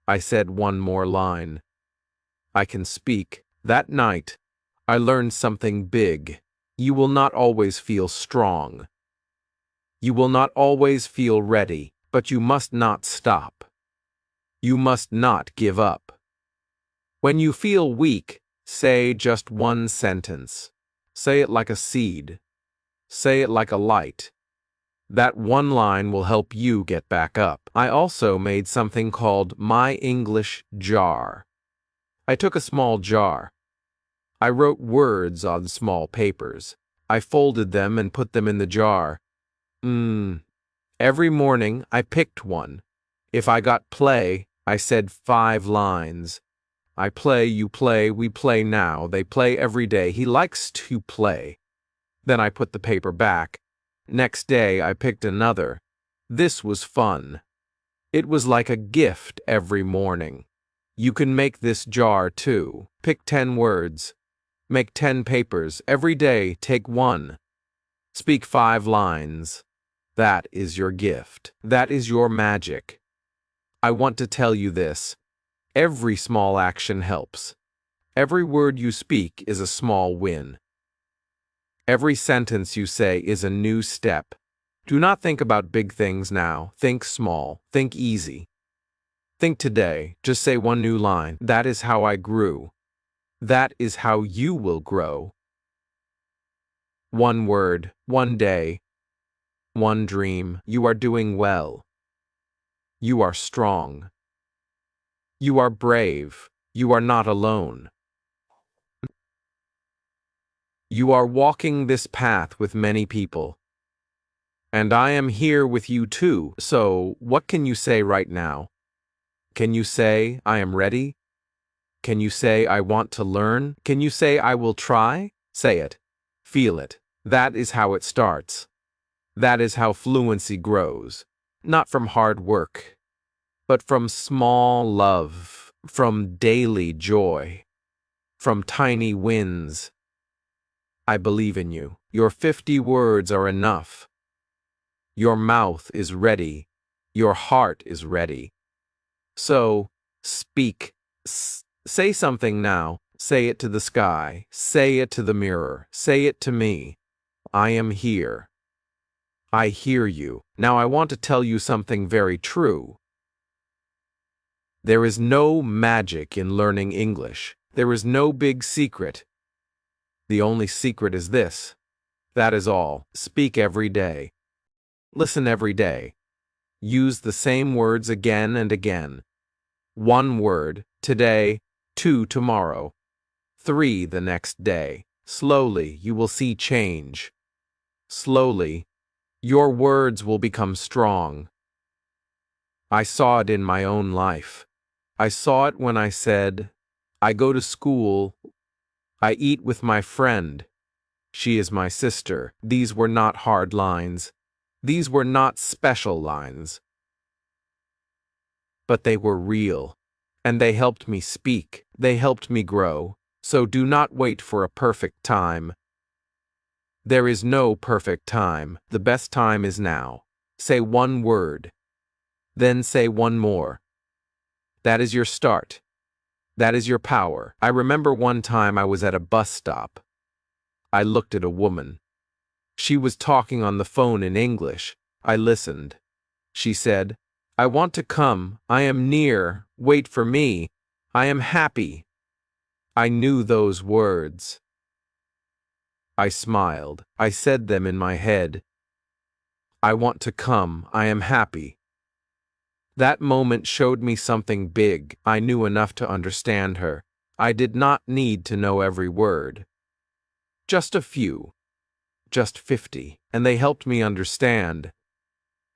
A: I said one more line. I can speak. That night, I learned something big. You will not always feel strong. You will not always feel ready, but you must not stop. You must not give up. When you feel weak, say just one sentence. Say it like a seed. Say it like a light. That one line will help you get back up. I also made something called My English Jar. I took a small jar. I wrote words on small papers. I folded them and put them in the jar. Every morning I picked one. If I got play, I said 5 lines. I play, you play, we play now. They play every day. He likes to play. Then I put the paper back. Next day I picked another. This was fun. It was like a gift every morning. You can make this jar too. Pick 10 words. Make 10 papers. Every day take 1. Speak 5 lines. That is your gift. That is your magic. I want to tell you this. Every small action helps. Every word you speak is a small win. Every sentence you say is a new step. Do not think about big things now. Think small. Think easy. Think today. Just say one new line. That is how I grew. That is how you will grow. One word, one day, one dream. You are doing well. You are strong. You are brave. You are not alone. You are walking this path with many people. And I am here with you too. So, what can you say right now? Can you say, I am ready? Can you say, I want to learn? Can you say, I will try? Say it. Feel it. That is how it starts. That is how fluency grows. Not from hard work, but from small love, from daily joy, from tiny wins. I believe in you. Your 50 words are enough. Your mouth is ready. Your heart is ready. So, speak. Say something now. Say it to the sky. Say it to the mirror. Say it to me. I am here. I hear you. Now I want to tell you something very true. There is no magic in learning English. There is no big secret. The only secret is this. That is all. Speak every day. Listen every day. Use the same words again and again. 1 word, today, 2 tomorrow, 3 the next day. Slowly, you will see change. Slowly, your words will become strong. I saw it in my own life. I saw it when I said, I go to school. I eat with my friend. She is my sister. These were not hard lines. These were not special lines. But they were real, and they helped me speak. They helped me grow. So do not wait for a perfect time. There is no perfect time. The best time is now. Say 1 word. Then say 1 more. That is your start. That is your power. I remember one time I was at a bus stop. I looked at a woman. She was talking on the phone in English. I listened. She said, I want to come. I am near. Wait for me. I am happy. I knew those words. I smiled. I said them in my head. I want to come. I am happy. That moment showed me something big. I knew enough to understand her. I did not need to know every word. Just a few. Just 50. And they helped me understand.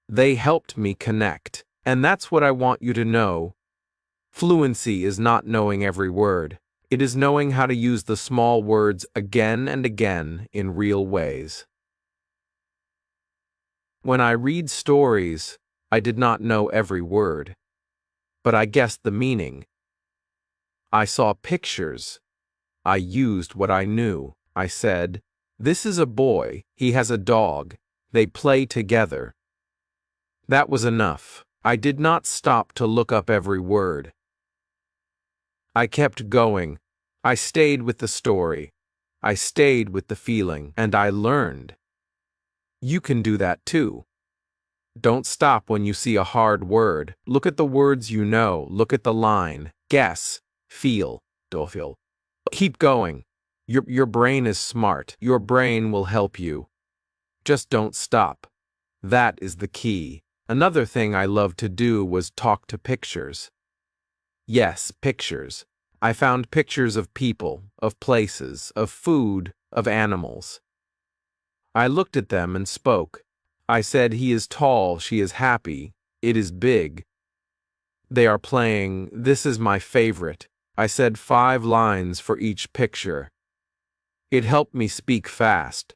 A: They helped me connect. And that's what I want you to know. Fluency is not knowing every word. It is knowing how to use the small words again and again in real ways. When I read stories, I did not know every word, but I guessed the meaning. I saw pictures. I used what I knew. I said, this is a boy. He has a dog. They play together. That was enough. I did not stop to look up every word. I kept going. I stayed with the story. I stayed with the feeling, and I learned. You can do that too. Don't stop when you see a hard word. Look at the words you know. Look at the line. Guess. Feel. Feel. Keep going. Your brain is smart. Your brain will help you. Just don't stop. That is the key. Another thing I loved to do was talk to pictures. Yes, pictures. I found pictures of people, of places, of food, of animals. I looked at them and spoke. I said, he is tall, she is happy, it is big. They are playing, this is my favorite. I said 5 lines for each picture. It helped me speak fast.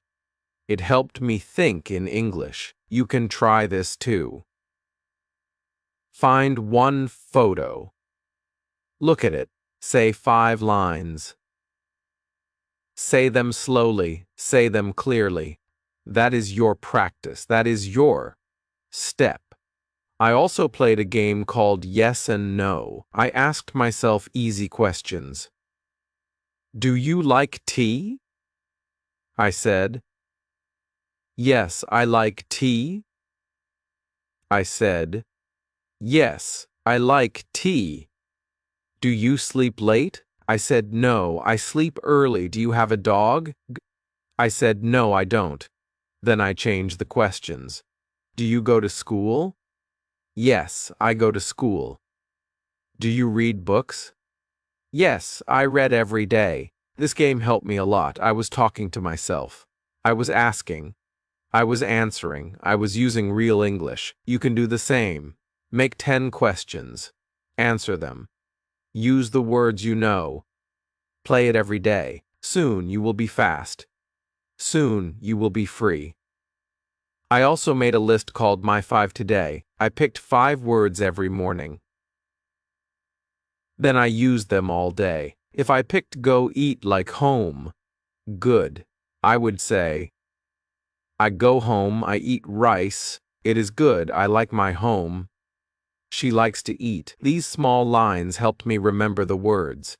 A: It helped me think in English. You can try this too. Find 1 photo. Look at it. Say 5 lines. Say them slowly. Say them clearly. That is your practice. That is your step. I also played a game called Yes and No. I asked myself easy questions. Do you like tea? I said. Yes, I like tea. I said, yes, I like tea. Do you sleep late? I said, no, I sleep early. Do you have a dog? I said, no, I don't. Then I changed the questions. Do you go to school? Yes, I go to school. Do you read books? Yes, I read every day. This game helped me a lot. I was talking to myself. I was asking. I was answering. I was using real English. You can do the same. Make 10 questions. Answer them. Use the words you know. Play it every day. Soon you will be fast. Soon you will be free. I also made a list called My 5 Today. I picked 5 words every morning. Then I used them all day. If I picked go eat like home, good, I would say, I go home, I eat rice, it is good, I like my home. She likes to eat. These small lines helped me remember the words.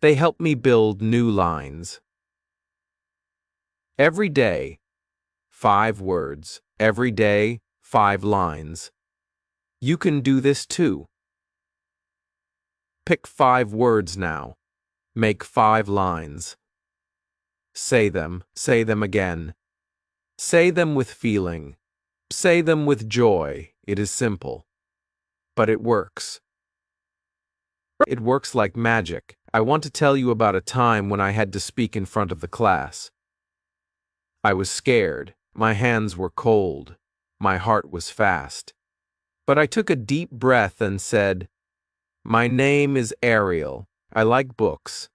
A: They helped me build new lines. Every day, 5 words. Every day, 5 lines. You can do this too. Pick 5 words now. Make 5 lines. Say them again. Say them with feeling. Say them with joy. It is simple. But it works. It works like magic. I want to tell you about a time when I had to speak in front of the class. I was scared. My hands were cold. My heart was fast. But I took a deep breath and said, my name is Ariel. I like books.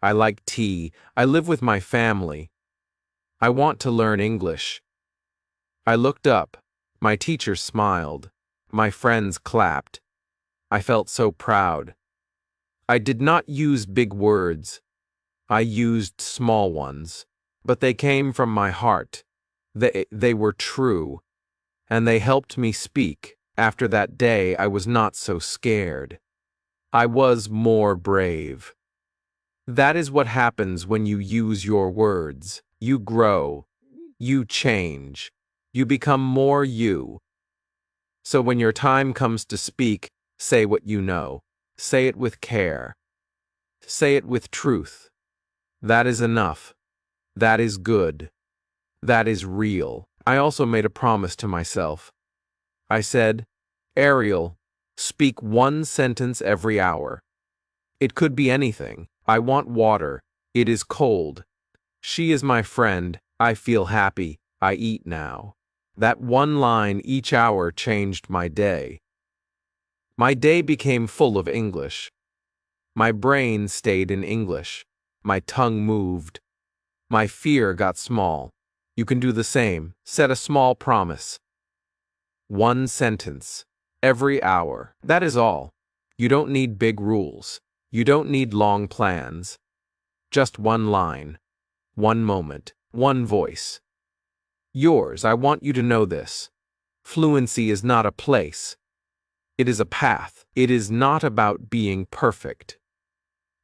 A: I like tea. I live with my family. I want to learn English. I looked up. My teacher smiled. My friends clapped. I felt so proud. I did not use big words. I used small ones. But they came from my heart. They were true. And they helped me speak. After that day, I was not so scared. I was more brave. That is what happens when you use your words. You grow. You change. You become more you. So when your time comes to speak, say what you know. Say it with care. Say it with truth. That is enough. That is good. That is real. I also made a promise to myself. I said, Ariel, speak 1 sentence every hour. It could be anything. I want water. It is cold. She is my friend. I feel happy. I eat now. That 1 line each hour changed my day. My day became full of English. My brain stayed in English. My tongue moved. My fear got small. You can do the same. Set a small promise. 1 sentence. Every hour. That is all. You don't need big rules. You don't need long plans. Just 1 line. 1 moment. 1 voice. Yours. I want you to know this. Fluency is not a place. It is a path. It is not about being perfect.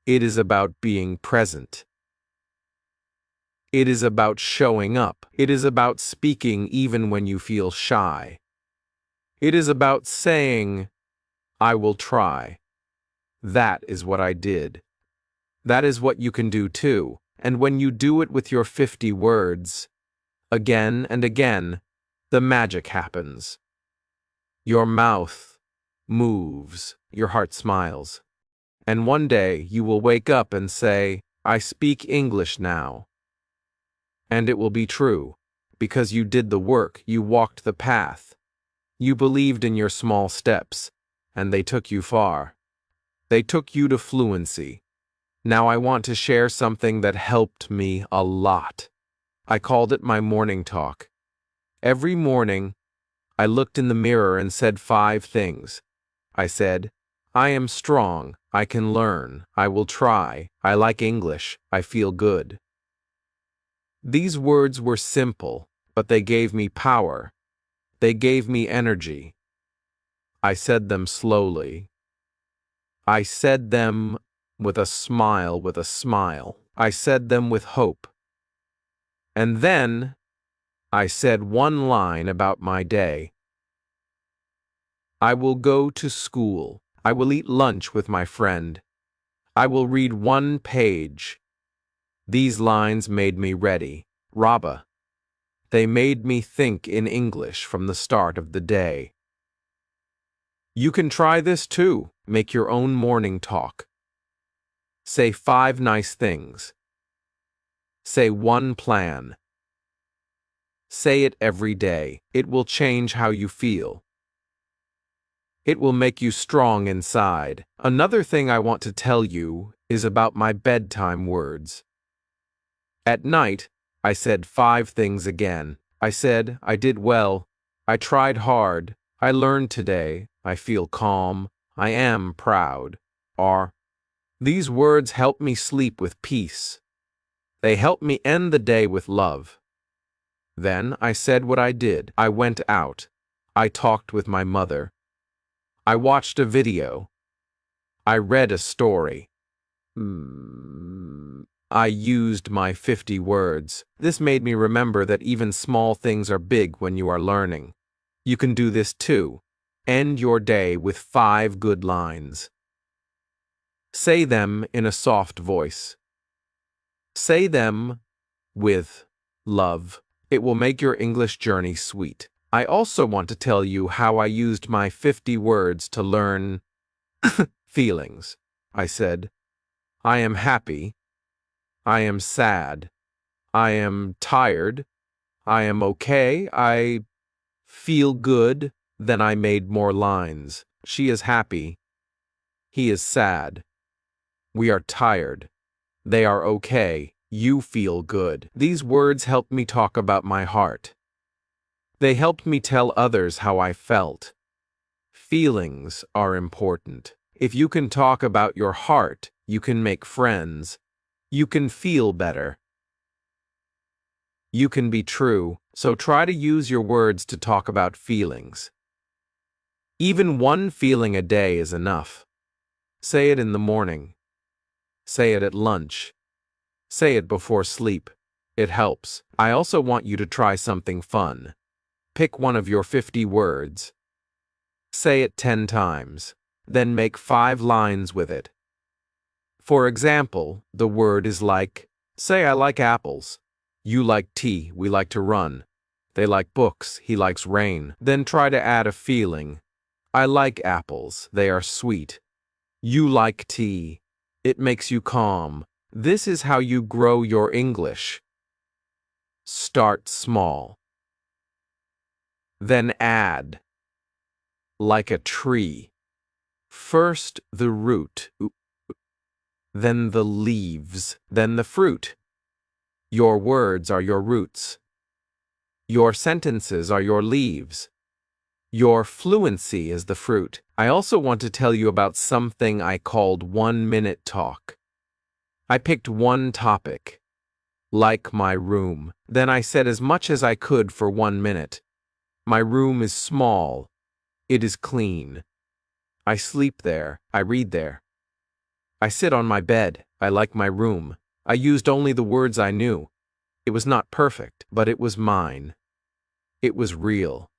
A: It is about being present. It is about showing up. It is about speaking even when you feel shy. It is about saying, I will try. That is what I did. That is what you can do too. And when you do it with your 50 words, again and again, the magic happens. Your mouth moves, your heart smiles. And one day you will wake up and say, I speak English now. And it will be true, because you did the work, you walked the path. You believed in your small steps, and they took you far. They took you to fluency. Now I want to share something that helped me a lot. I called it my morning talk. Every morning, I looked in the mirror and said 5 things. I said, I am strong, I can learn, I will try, I like English, I feel good. These words were simple, but they gave me power. They gave me energy. I said them slowly. I said them with a smile, I said them with hope. And then I said one line about my day. I will go to school. I will eat lunch with my friend. I will read one page. These lines made me ready. Rabba. They made me think in English from the start of the day. You can try this too. Make your own morning talk. Say 5 nice things. Say one plan. Say it every day. It will change how you feel. It will make you strong inside. Another thing I want to tell you is about my bedtime words. At night, I said 5 things again. I said, I did well. I tried hard. I learned today. I feel calm. I am proud. These words help me sleep with peace. They help me end the day with love. Then I said what I did. I went out. I talked with my mother. I watched a video. I read a story. I used my 50 words. This made me remember that even small things are big when you are learning. You can do this too. End your day with 5 good lines. Say them in a soft voice. Say them with love. It will make your English journey sweet. I also want to tell you how I used my 50 words to learn feelings. I said, I am happy. I am sad. I am tired. I am okay. I feel good. Then I made more lines. She is happy. He is sad. We are tired. They are okay. You feel good. These words helped me talk about my heart. They helped me tell others how I felt. Feelings are important. If you can talk about your heart, you can make friends. You can feel better. You can be true, so try to use your words to talk about feelings. Even one feeling a day is enough. Say it in the morning. Say it at lunch. Say it before sleep. It helps. I also want you to try something fun. Pick one of your 50 words. Say it 10 times. Then make 5 lines with it. For example, the word is like, say I like apples. You like tea, we like to run. They like books, he likes rain. Then try to add a feeling. I like apples, they are sweet. You like tea. It makes you calm. This is how you grow your English. Start small. Then add. Like a tree. First the root, then the leaves, then the fruit. Your words are your roots. Your sentences are your leaves. Your fluency is the fruit. I also want to tell you about something I called 1-minute talk. I picked one topic, like my room. Then I said as much as I could for 1 minute. My room is small. It is clean. I sleep there. I read there. I sit on my bed. I like my room. I used only the words I knew. It was not perfect, but it was mine. It was real.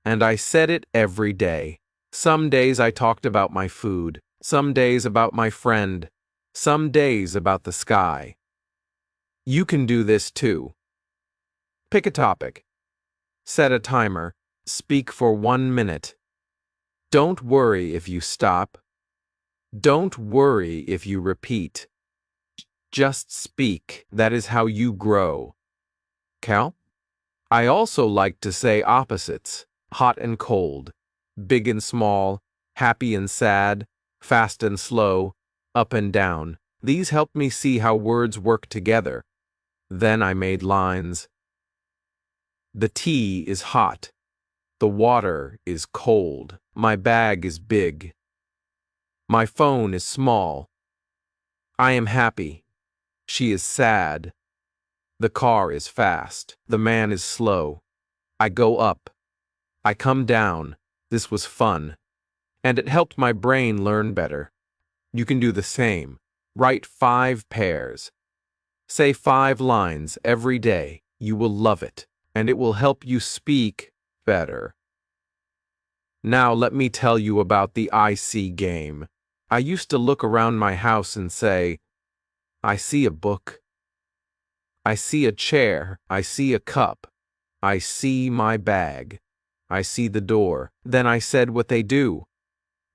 A: And I said it every day. Some days I talked about my food. Some days about my friend. Some days about the sky. You can do this too. Pick a topic. Set a timer. Speak for 1 minute. Don't worry if you stop. Don't worry if you repeat. Just speak. That is how you grow. Cal? I also like to say opposites. Hot and cold. Big and small. Happy and sad. Fast and slow. Up and down. These helped me see how words work together. Then I made lines. The tea is hot. The water is cold. My bag is big. My phone is small. I am happy. She is sad. The car is fast. The man is slow. I go up. I come down. This was fun. And it helped my brain learn better. You can do the same. Write 5 pairs. Say 5 lines every day. You will love it. and it will help you speak better. Now let me tell you about the I see game. I used to look around my house and say, I see a book. I see a chair. I see a cup. I see my bag. I see the door. Then I said what they do.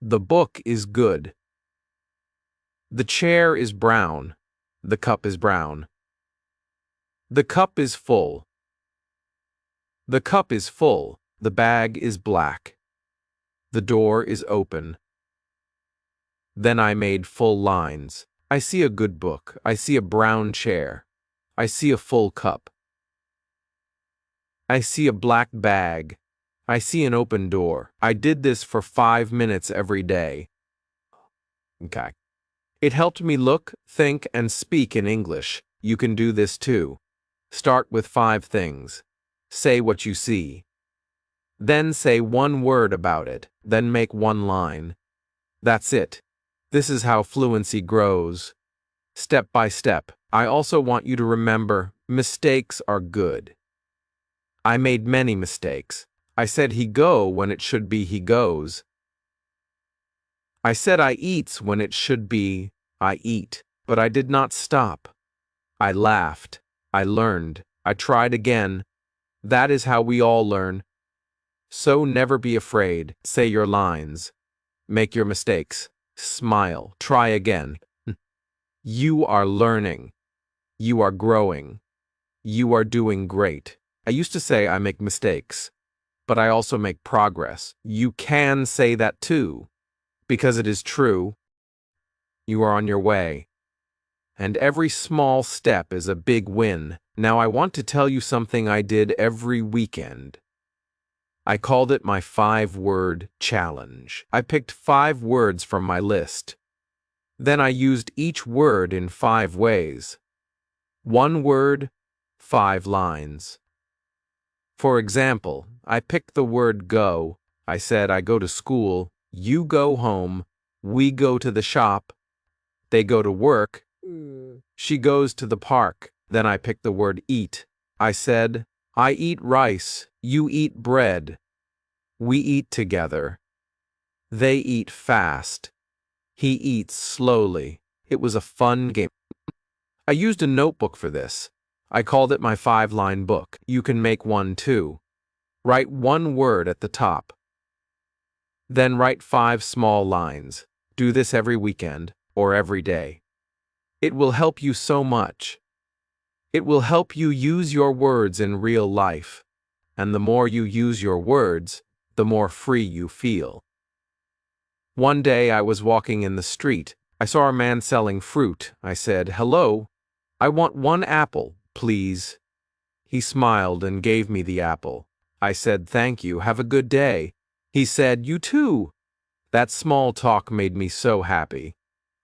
A: The book is good. The chair is brown. The cup is brown. The cup is full. The cup is full. The bag is black. The door is open. Then I made full lines. I see a good book. I see a brown chair. I see a full cup. I see a black bag. I see an open door. I did this for 5 minutes every day. Okay. It helped me look, think, and speak in English. You can do this too. Start with 5 things. Say what you see. Then say 1 word about it. Then make 1 line. That's it. This is how fluency grows. Step by step. I also want you to remember, mistakes are good. I made many mistakes. I said he go when it should be he goes. I said I eats when it should be I eat, but I did not stop. I laughed. I learned. I tried again. That is how we all learn. So never be afraid. Say your lines. Make your mistakes. Smile. Try again. You are learning. You are growing. You are doing great. I used to say I make mistakes, but I also make progress. You can say that too, because it is true. You are on your way. And every small step is a big win. Now I want to tell you something I did every weekend. I called it my 5-word challenge. I picked 5 words from my list. Then I used each word in 5 ways. 1 word, 5 lines. For example, I picked the word go. I said I go to school, you go home, we go to the shop, they go to work, she goes to the park. Then I picked the word eat. I said, I eat rice, you eat bread, we eat together. They eat fast. He eats slowly. It was a fun game. I used a notebook for this. I called it my 5-line book. You can make one too. Write 1 word at the top. Then write 5 small lines. Do this every weekend or every day. It will help you so much. It will help you use your words in real life. And the more you use your words, the more free you feel. One day I was walking in the street. I saw a man selling fruit. I said, "Hello, I want 1 apple, please." He smiled and gave me the apple. I said, "Thank you, have a good day." He said, "You too." That small talk made me so happy.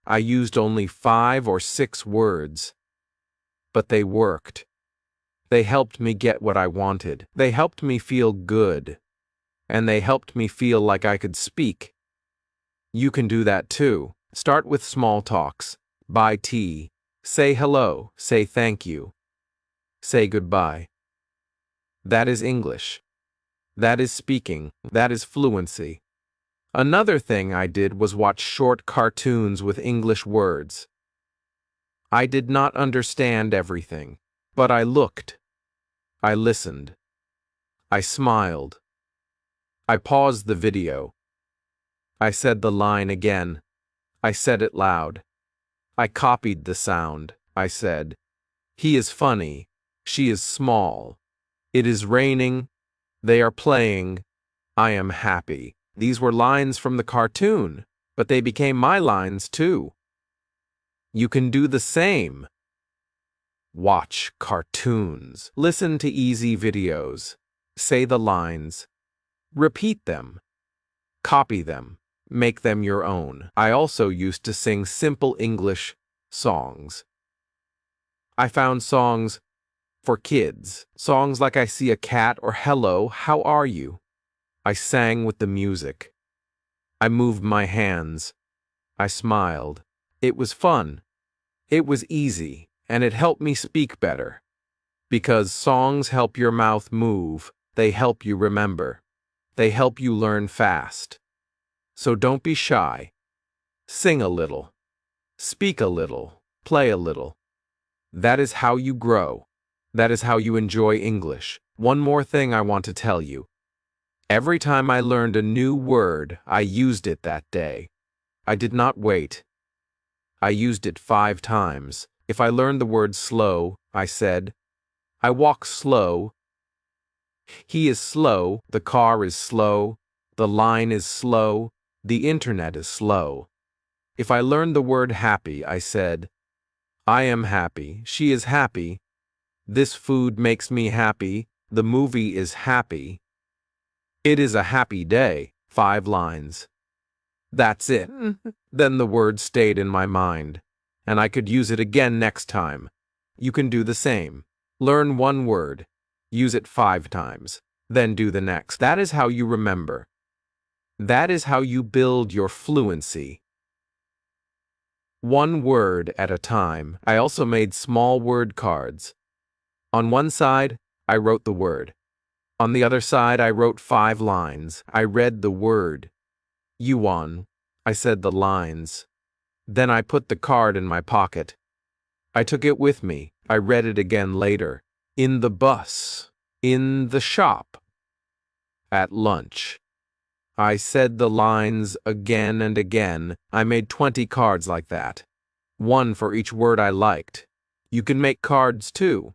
A: I used only 5 or 6 words. But they worked. They helped me get what I wanted. They helped me feel good. And they helped me feel like I could speak. You can do that too. Start with small talks. Buy tea. Say hello. Say thank you. Say goodbye. That is English. That is speaking. That is fluency. Another thing I did was watch short cartoons with English words. I did not understand everything, but I looked. I listened. I smiled. I paused the video. I said the line again. I said it loud. I copied the sound. I said, "He is funny. She is small. It is raining. They are playing. I am happy." These were lines from the cartoon, but they became my lines too. You can do the same. Watch cartoons. Listen to easy videos. Say the lines. Repeat them. Copy them. Make them your own. I also used to sing simple English songs. I found songs for kids. Songs like I see a cat or hello, how are you? I sang with the music. I moved my hands. I smiled. It was fun. It was easy, and it helped me speak better. Because songs help your mouth move, they help you remember. They help you learn fast. So don't be shy. Sing a little. Speak a little. Play a little. That is how you grow. That is how you enjoy English. One more thing I want to tell you. Every time I learned a new word, I used it that day. I did not wait. I used it 5 times. If I learned the word slow, I said, I walk slow. He is slow. The car is slow. The line is slow. The internet is slow. If I learned the word happy, I said, I am happy. She is happy. This food makes me happy. The movie is happy. It is a happy day. 5 lines. That's it. Then the word stayed in my mind, and I could use it again next time. You can do the same. Learn one word. Use it 5 times. Then do the next. That is how you remember. That is how you build your fluency. One word at a time. I also made small word cards. On one side, I wrote the word. On the other side, I wrote 5 lines. I read the word. Yuan. I said the lines. Then I put the card in my pocket. I took it with me. I read it again later. In the bus. In the shop. At lunch. I said the lines again and again. I made 20 cards like that. 1 for each word I liked. You can make cards too.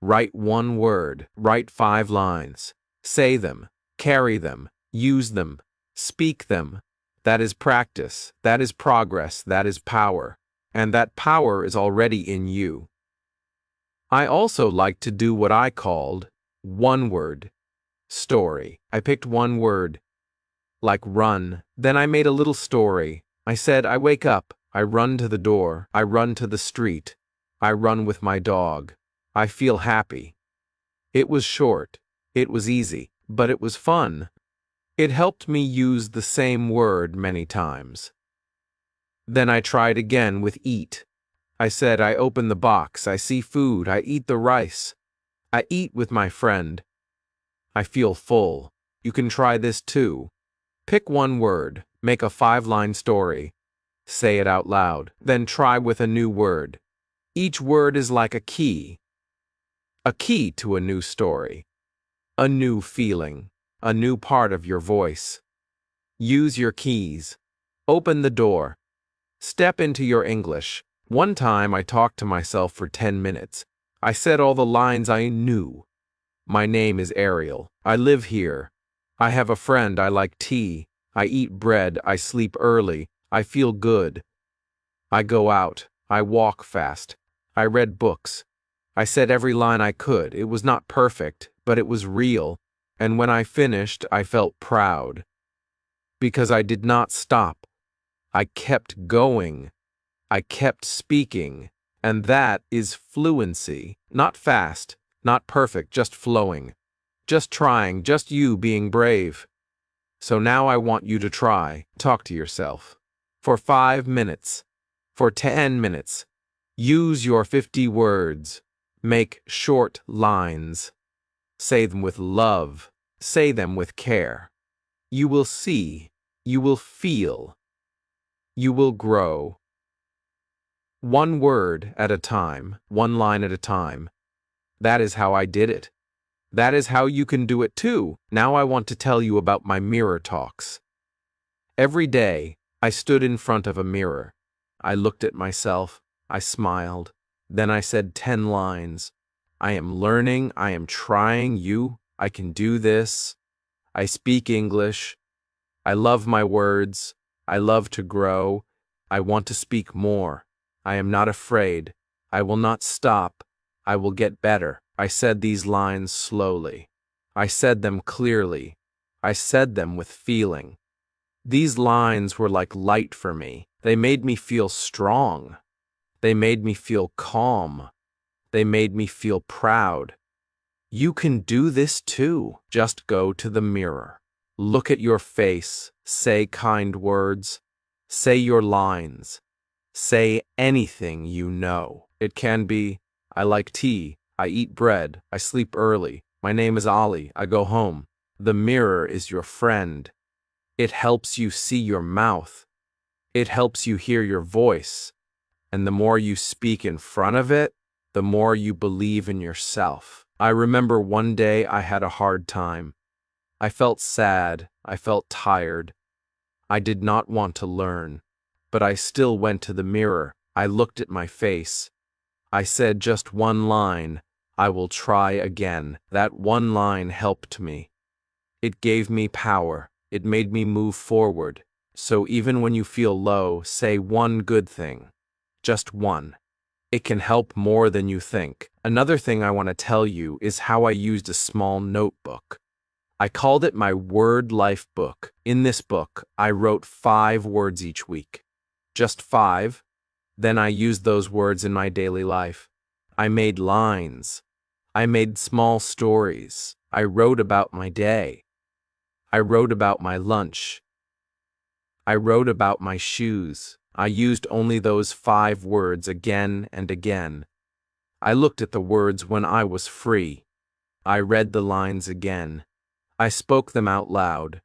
A: Write 1 word. Write 5 lines. Say them. Carry them. Use them. Speak them. That is practice. That is progress. That is power. And that power is already in you. I also like to do what I called one word. Story. I picked 1 word. Like run. Then I made a little story. I said, I wake up. I run to the door. I run to the street. I run with my dog. I feel happy. It was short. It was easy. But it was fun. It helped me use the same word many times. Then I tried again with eat. I said, I open the box. I see food. I eat the rice. I eat with my friend. I feel full. You can try this too. Pick 1 word. Make a 5-line story. Say it out loud. Then try with a new word. Each word is like a key. A key to a new story. A new feeling. A new part of your voice. Use your keys. Open the door. Step into your English. One time I talked to myself for 10 minutes. I said all the lines I knew. My name is Ariel. I live here. I have a friend. I like tea. I eat bread. I sleep early. I feel good. I go out. I walk fast. I read books. I said every line I could. It was not perfect, but it was real. And when I finished, I felt proud. Because I did not stop. I kept going. I kept speaking. And that is fluency. Not fast, not perfect, just flowing. Just trying, just you being brave. So now I want you to try. Talk to yourself. For 5 minutes. For 10 minutes. Use your 50 words. Make short lines. Say them with love. Say them with care. You will see. You will feel. You will grow. 1 word at a time, 1 line at a time. That is how I did it. That is how you can do it too. Now I want to tell you about my mirror talks. Every day, I stood in front of a mirror. I looked at myself. I smiled. Then I said 10 lines. I am learning. I am trying. I can do this. I speak English. I love my words. I love to grow. I want to speak more. I am not afraid. I will not stop. I will get better. I said these lines slowly. I said them clearly. I said them with feeling. These lines were like light for me. They made me feel strong. They made me feel calm. They made me feel proud. You can do this too. Just go to the mirror. Look at your face. Say kind words. Say your lines. Say anything you know. It can be, I like tea. I eat bread. I sleep early. My name is Ali. I go home. The mirror is your friend. It helps you see your mouth. It helps you hear your voice. And the more you speak in front of it, the more you believe in yourself. I remember one day I had a hard time. I felt sad. I felt tired. I did not want to learn. But I still went to the mirror. I looked at my face. I said just one line, I will try again. That one line helped me. It gave me power. It made me move forward. So even when you feel low, say one good thing. Just one. It can help more than you think. Another thing I want to tell you is how I used a small notebook. I called it my Word Life book. In this book, I wrote 5 words each week. Just 5. Then I used those words in my daily life. I made lines. I made small stories. I wrote about my day. I wrote about my lunch. I wrote about my shoes. I used only those 5 words again and again. I looked at the words when I was free. I read the lines again. I spoke them out loud.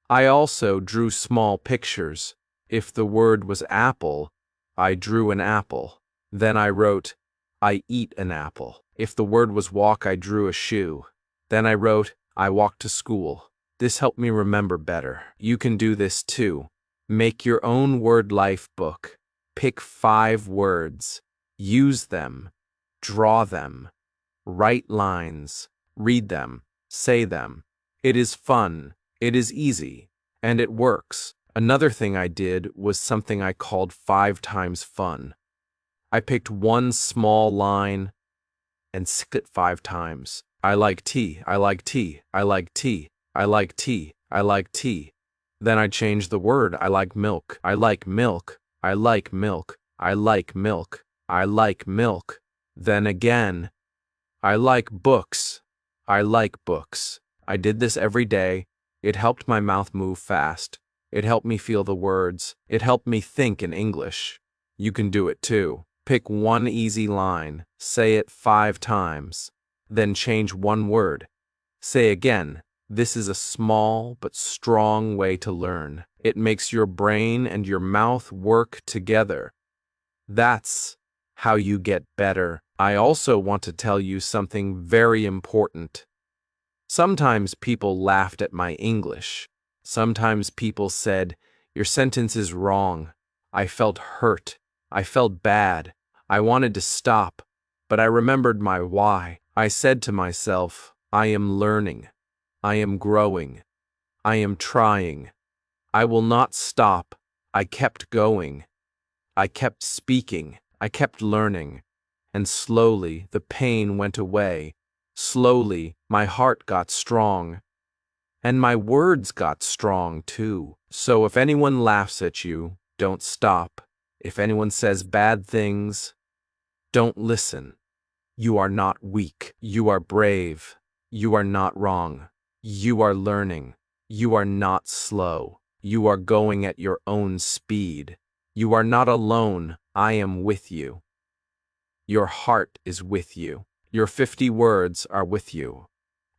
A: I also drew small pictures. If the word was apple, I drew an apple. Then I wrote, I eat an apple. If the word was walk, I drew a shoe. Then I wrote, I walk to school. This helped me remember better. You can do this too. Make your own word life book. Pick 5 words. Use them. Draw them. Write lines. Read them. Say them. It is fun. It is easy. And it works. Another thing I did was something I called 5 times fun. I picked one small line and said it 5 times. I like tea. I like tea. I like tea. I like tea. I like tea. Then I changed the word. I like milk. I like milk. I like milk. I like milk. I like milk. Then again, I like books. I like books. I did this every day. It helped my mouth move fast. It helped me feel the words. It helped me think in English. You can do it too. Pick one easy line. Say it 5 times. Then change one word. Say again. This is a small but strong way to learn. It makes your brain and your mouth work together. That's how you get better. I also want to tell you something very important. Sometimes people laughed at my English. Sometimes people said, your sentence is wrong. I felt hurt. I felt bad. I wanted to stop, but I remembered my why. I said to myself, I am learning. I am growing. I am trying. I will not stop. I kept going. I kept speaking. I kept learning. And slowly the pain went away. Slowly my heart got strong. And my words got strong too. So if anyone laughs at you, don't stop. If anyone says bad things, don't listen. You are not weak. You are brave. You are not wrong. You are learning. You are not slow. You are going at your own speed. You are not alone. I am with you. Your heart is with you. Your 50 words are with you.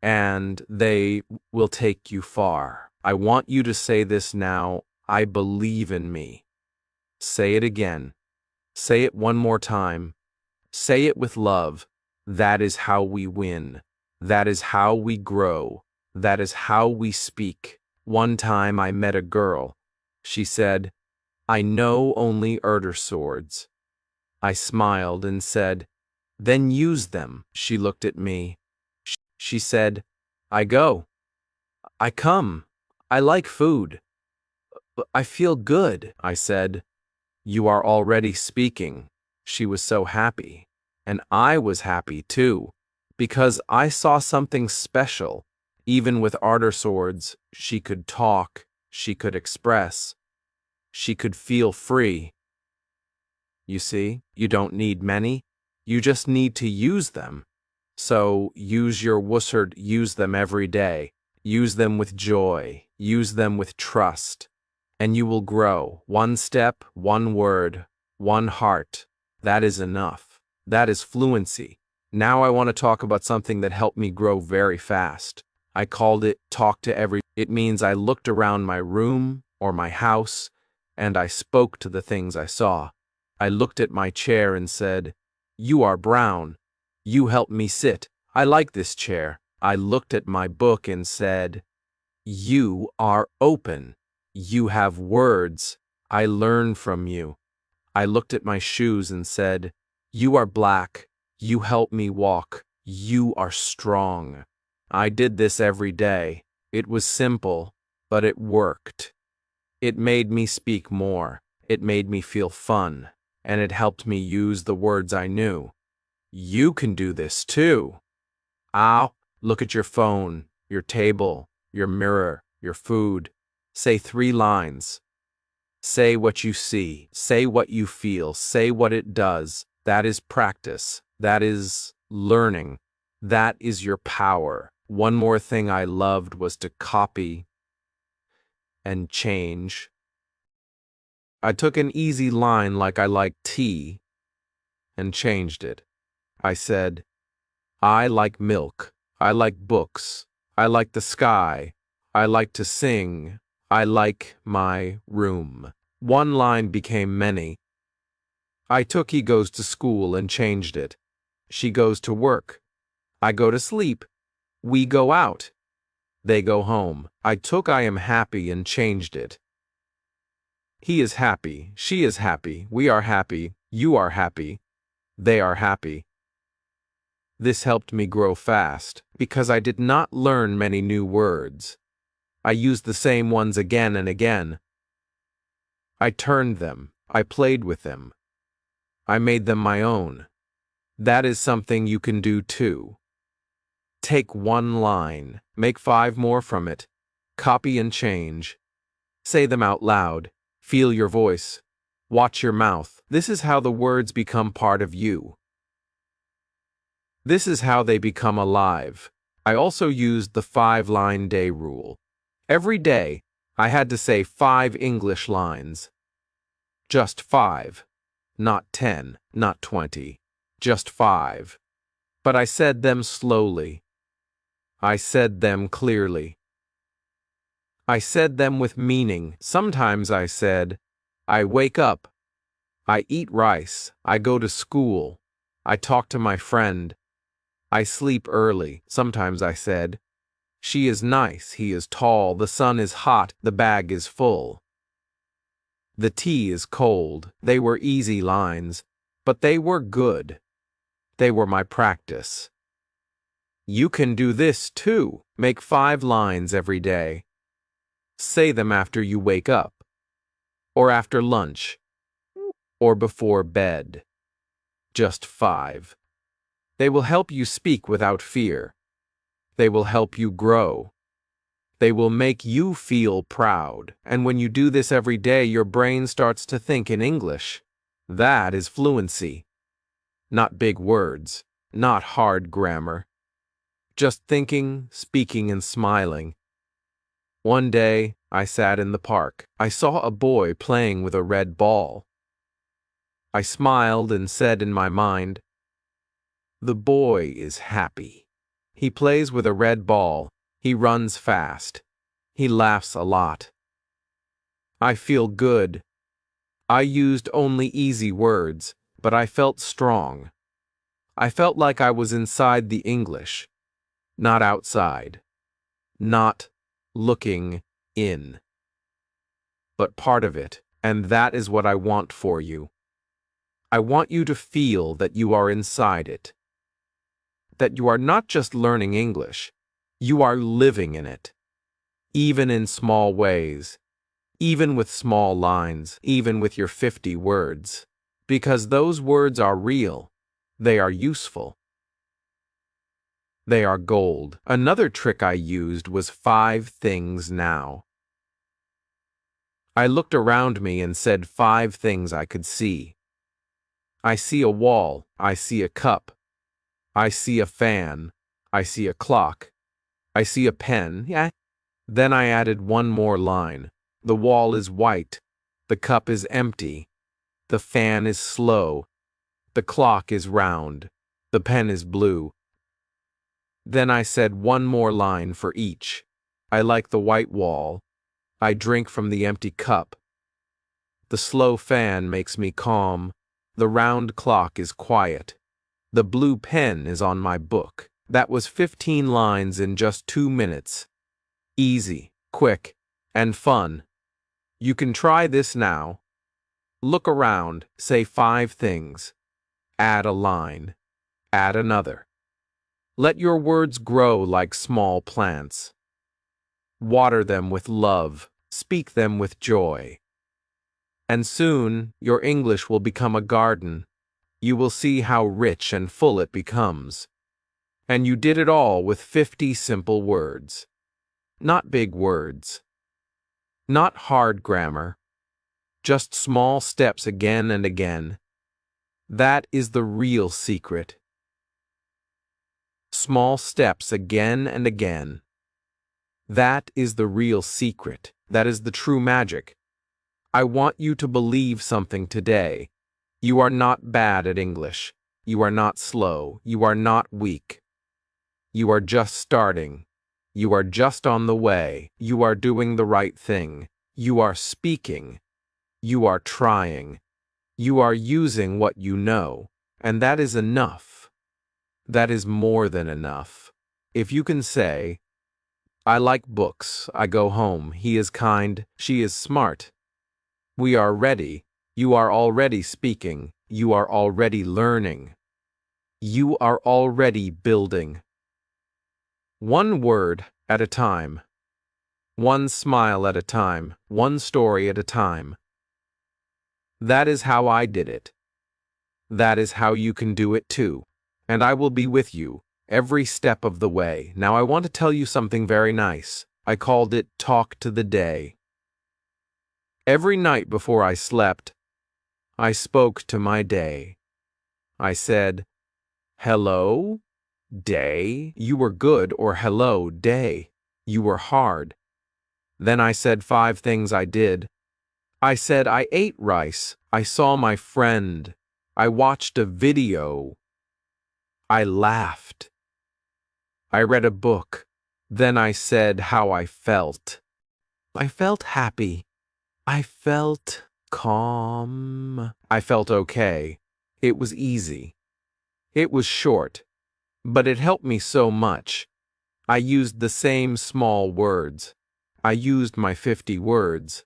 A: And they will take you far. I want you to say this now. I believe in me. Say it again. Say it one more time. Say it with love. That is how we win. That is how we grow. That is how we speak. One time I met a girl. She said, I know only Erder swords. I smiled and said, then use them. She looked at me. She said, I go. I come. I like food. I feel good. I said, you are already speaking. She was so happy. And I was happy too, because I saw something special. Even with Ardor swords, she could talk, she could express, she could feel free. You see, you don't need many, you just need to use them. So use your Wussard, use them every day. Use them with joy, use them with trust, and you will grow. One step, one word, one heart. That is enough. That is fluency. Now I want to talk about something that helped me grow very fast. I called it talk to every. It means I looked around my room or my house and I spoke to the things I saw. I looked at my chair and said, "You are brown. You help me sit. I like this chair." I looked at my book and said, "You are open. You have words. I learn from you." I looked at my shoes and said, "You are black. You help me walk. You are strong." I did this every day. It was simple, but it worked. It made me speak more. It made me feel fun, and it helped me use the words I knew. You can do this too. Ow, look at your phone, your table, your mirror, your food. Say 3 lines. Say what you see. Say what you feel. Say what it does. That is practice. That is learning. That is your power. One more thing I loved was to copy and change. I took an easy line like I like tea and changed it. I said, "I like milk. I like books. I like the sky. I like to sing. I like my room." One line became many. I took "he goes to school" and changed it. She goes to work. I go to sleep. We go out. They go home. I took "I am happy" and changed it. He is happy. She is happy. We are happy. You are happy. They are happy. This helped me grow fast because I did not learn many new words. I used the same ones again and again. I turned them. I played with them. I made them my own. That is something you can do too. Take one line, make 5 more from it, copy and change. Say them out loud. Feel your voice. Watch your mouth. This is how the words become part of you. This is how they become alive. I also used the 5-line day rule. Every day, I had to say 5 English lines. Just 5. Not 10, not 20. Just 5. But I said them slowly. I said them clearly. I said them with meaning. Sometimes I said, "I wake up. I eat rice. I go to school. I talk to my friend. I sleep early." Sometimes I said, "She is nice. He is tall. The sun is hot. The bag is full. The tea is cold." They were easy lines, but they were good. They were my practice. You can do this too. Make 5 lines every day. Say them after you wake up, or after lunch, or before bed. Just 5. They will help you speak without fear. They will help you grow. They will make you feel proud. And when you do this every day, your brain starts to think in English. That is fluency. Not big words, not hard grammar. Just thinking, speaking, and smiling. One day, I sat in the park. I saw a boy playing with a red ball. I smiled and said in my mind, "The boy is happy. He plays with a red ball. He runs fast. He laughs a lot. I feel good." I used only easy words, but I felt strong. I felt like I was inside the English, not outside, not looking in, but part of it, and that is what I want for you. I want you to feel that you are inside it, that you are not just learning English, you are living in it, even in small ways, even with small lines, even with your 50 words, because those words are real, they are useful. They are gold. Another trick I used was 5 things now. I looked around me and said 5 things I could see. I see a wall. I see a cup. I see a fan. I see a clock. I see a pen. Yeah. Then I added one more line. The wall is white. The cup is empty. The fan is slow. The clock is round. The pen is blue. Then I said one more line for each. I like the white wall. I drink from the empty cup. The slow fan makes me calm. The round clock is quiet. The blue pen is on my book. That was 15 lines in just 2 minutes. Easy, quick, and fun. You can try this now. Look around, say 5 things. Add a line. Add another. Let your words grow like small plants. Water them with love. Speak them with joy. And soon your English will become a garden. You will see how rich and full it becomes. And you did it all with 50 simple words. Not big words. Not hard grammar. Just small steps again and again. That is the real secret. Small steps again and again. That is the real secret. That is the true magic. I want you to believe something today. You are not bad at English. You are not slow. You are not weak. You are just starting. You are just on the way. You are doing the right thing. You are speaking. You are trying. You are using what you know. And that is enough. That is more than enough. If you can say, I like books. I go home. He is kind. She is smart. We are ready. You are already speaking. You are already learning. You are already building. One word at a time. One smile at a time. One story at a time. That is how I did it. That is how you can do it too. And I will be with you every step of the way. Now I want to tell you something very nice. I called it Talk to the Day. Every night before I slept, I spoke to my day. I said, hello, day, you were good, or hello, day, you were hard. Then I said 5 things I did. I said I ate rice. I saw my friend. I watched a video. I laughed. I read a book. Then I said how I felt. I felt happy. I felt calm. I felt okay. It was easy. It was short, but it helped me so much. I used the same small words. I used my 50 words.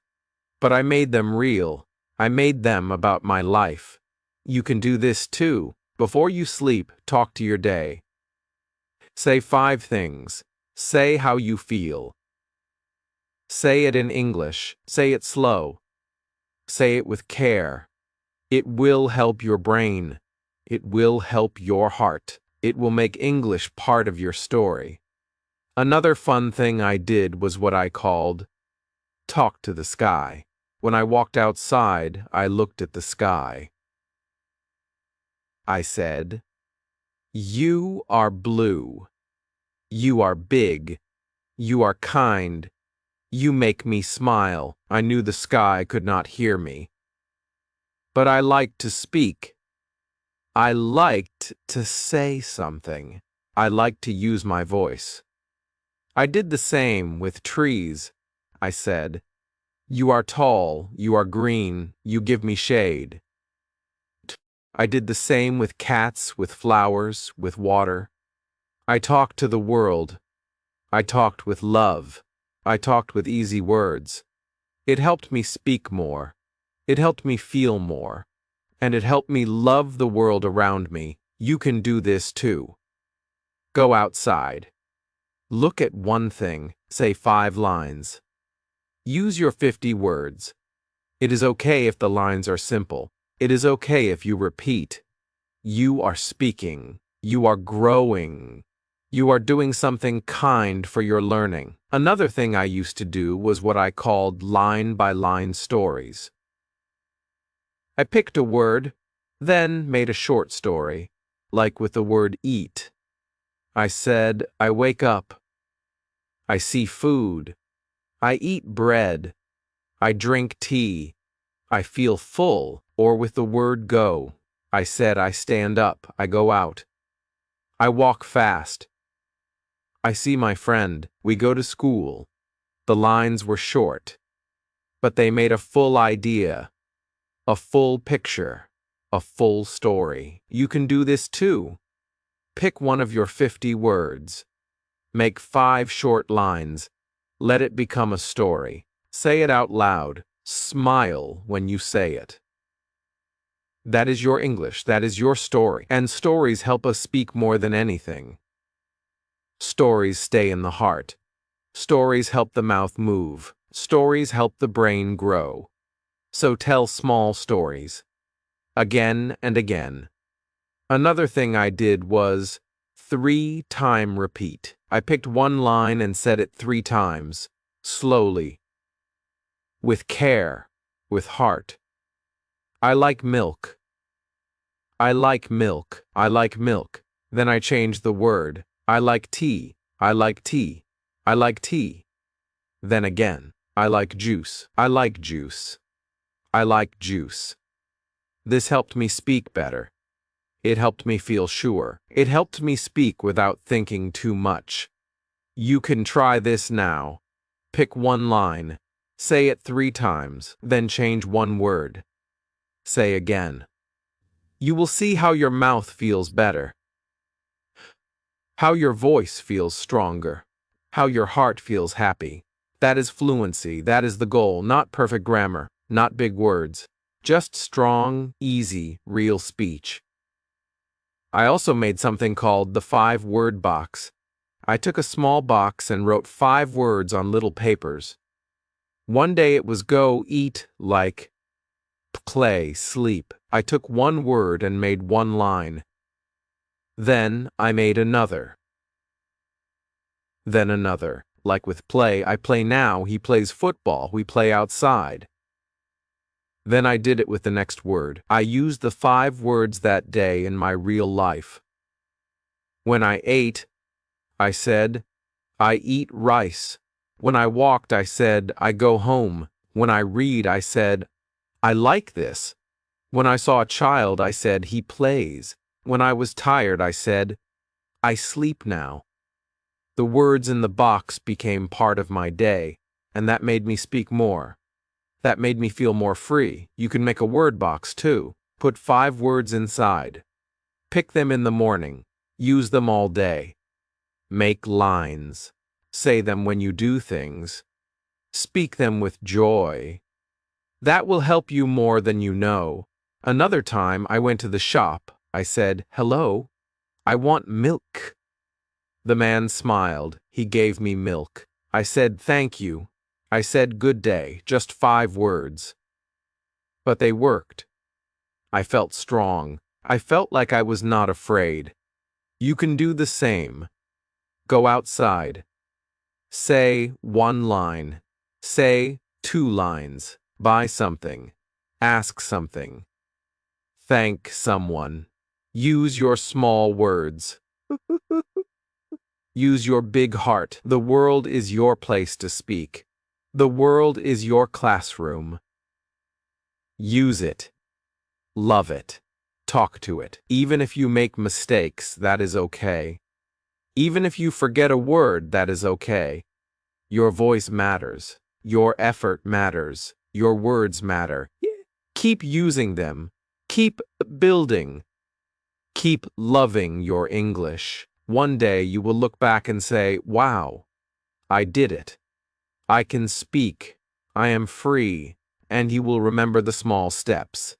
A: But I made them real. I made them about my life. You can do this too. Before you sleep, talk to your day. Say 5 things. Say how you feel. Say it in English. Say it slow. Say it with care. It will help your brain. It will help your heart. It will make English part of your story. Another fun thing I did was what I called talk to the sky. When I walked outside, I looked at the sky. I said, you are blue. You are big. You are kind. You make me smile. I knew the sky could not hear me. But I liked to speak. I liked to say something. I liked to use my voice. I did the same with trees. I said, you are tall, you are green, you give me shade. I did the same with cats, with flowers, with water. I talked to the world. I talked with love. I talked with easy words. It helped me speak more. It helped me feel more. And it helped me love the world around me. You can do this too. Go outside. Look at one thing. Say 5 lines. Use your 50 words. It is okay if the lines are simple. It is okay if you repeat. You are speaking. You are growing. You are doing something kind for your learning. Another thing I used to do was what I called line-by-line stories. I picked a word, then made a short story, like with the word eat. I said, I wake up. I see food. I eat bread. I drink tea. I feel full. Or with the word go. I said I stand up. I go out. I walk fast. I see my friend. We go to school. The lines were short, but they made a full idea, a full picture, a full story. You can do this too. Pick one of your 50 words. Make 5 short lines. Let it become a story. Say it out loud. Smile when you say it. That is your English. That is your story. And stories help us speak more than anything. Stories stay in the heart. Stories help the mouth move. Stories help the brain grow. So tell small stories. Again and again. Another thing I did was 3-time repeat. I picked one line and said it 3 times. Slowly. With care. With heart. I like milk. I like milk. I like milk. Then I changed the word. I like tea. I like tea. I like tea. Then again. I like juice. I like juice. I like juice. This helped me speak better. It helped me feel sure. It helped me speak without thinking too much. You can try this now. Pick one line. Say it 3 times, then change one word. Say again. You will see how your mouth feels better. How your voice feels stronger. How your heart feels happy. That is fluency. That is the goal. Not perfect grammar. Not big words. Just strong, easy, real speech. I also made something called the 5-word box. I took a small box and wrote 5 words on little papers. One day it was go, eat, like, play, sleep. I took one word and made one line. Then I made another. Then another. Like with play, I play now, he plays football, we play outside. Then I did it with the next word. I used the 5 words that day in my real life. When I ate, I said, I eat rice. When I walked, I said, I go home. When I read, I said, I like this. When I saw a child, I said, he plays. When I was tired, I said, I sleep now. The words in the box became part of my day, and that made me speak more. That made me feel more free. You can make a word box too. Put 5 words inside. Pick them in the morning. Use them all day. Make lines. Say them when you do things. Speak them with joy. That will help you more than you know. Another time I went to the shop. I said, hello, I want milk. The man smiled. He gave me milk. I said, thank you. I said, good day, just 5 words. But they worked. I felt strong. I felt like I was not afraid. You can do the same. Go outside. Say 1 line. Say 2 lines. Buy something. Ask something. Thank someone. Use your small words. Use your big heart. The world is your place to speak. The world is your classroom. Use it. Love it. Talk to it. Even if you make mistakes, that is okay. Even if you forget a word, that is okay. Your voice matters. Your effort matters. Your words matter. Keep using them. Keep building. Keep loving your English. One day you will look back and say, wow, I did it. I can speak. I am free. And you will remember the small steps.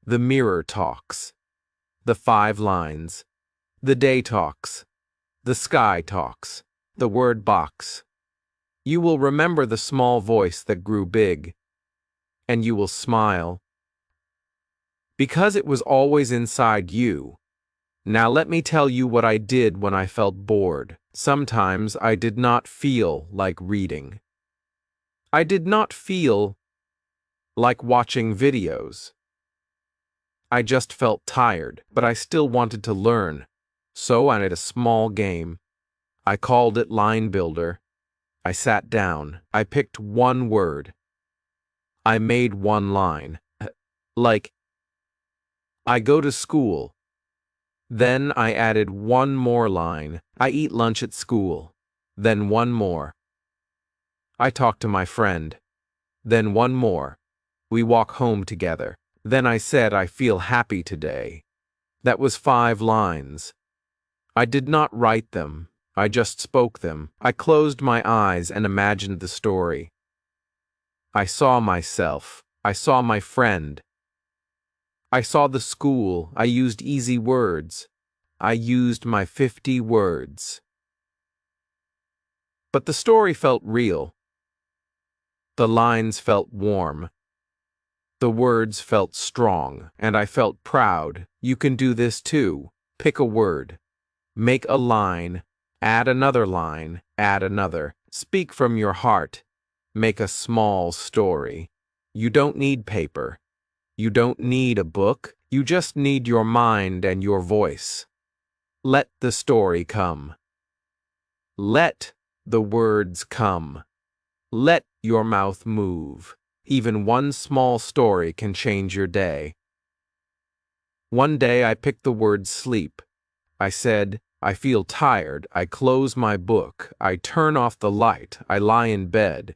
A: The mirror talks. The 5 lines. The day talks. The sky talks. The word box. You will remember the small voice that grew big. And you will smile. Because it was always inside you. Now let me tell you what I did when I felt bored. Sometimes I did not feel like reading. I did not feel like watching videos. I just felt tired, but I still wanted to learn. So I made a small game. I called it Line Builder. I sat down. I picked 1 word. I made 1 line. Like, I go to school. Then I added one more line. I eat lunch at school. Then one more. I talk to my friend. Then one more. We walk home together. Then I said I feel happy today. That was 5 lines. I did not write them. I just spoke them. I closed my eyes and imagined the story. I saw myself. I saw my friend. I saw the school. I used easy words. I used my 50 words. But the story felt real. The lines felt warm. The words felt strong, and I felt proud. You can do this too. Pick a word. Make a line. Add another line. Add another. Speak from your heart. Make a small story. You don't need paper. You don't need a book. You just need your mind and your voice. Let the story come. Let the words come. Let your mouth move. Even one small story can change your day. One day I picked the word sleep. I said, I feel tired. I close my book. I turn off the light. I lie in bed.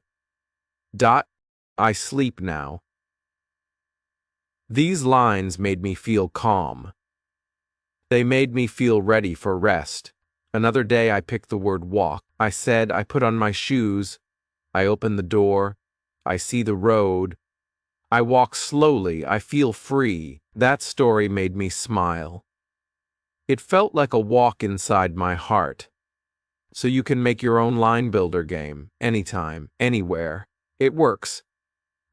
A: I sleep now. These lines made me feel calm. They made me feel ready for rest. Another day I picked the word walk. I said, I put on my shoes. I open the door. I see the road. I walk slowly. I feel free. That story made me smile. It felt like a walk inside my heart. So you can make your own line builder game, anytime, anywhere. It works.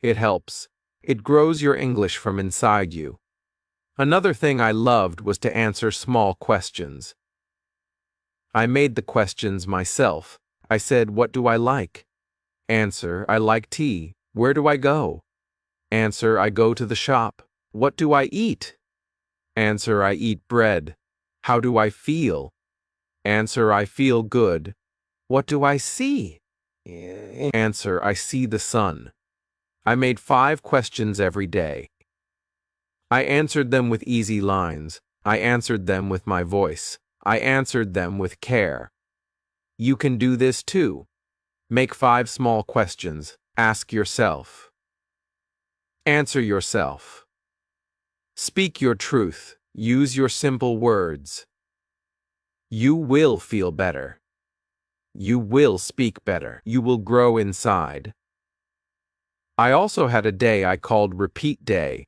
A: It helps. It grows your English from inside you. Another thing I loved was to answer small questions. I made the questions myself. I said, what do I like? Answer, I like tea. Where do I go? Answer, I go to the shop. What do I eat? Answer, I eat bread. How do I feel? Answer, I feel good. What do I see? Answer, I see the sun. I made 5 questions every day. I answered them with easy lines. I answered them with my voice. I answered them with care. You can do this too. Make 5 small questions. Ask yourself. Answer yourself. Speak your truth. Use your simple words. You will feel better. You will speak better. You will grow inside. I also had a day I called Repeat Day.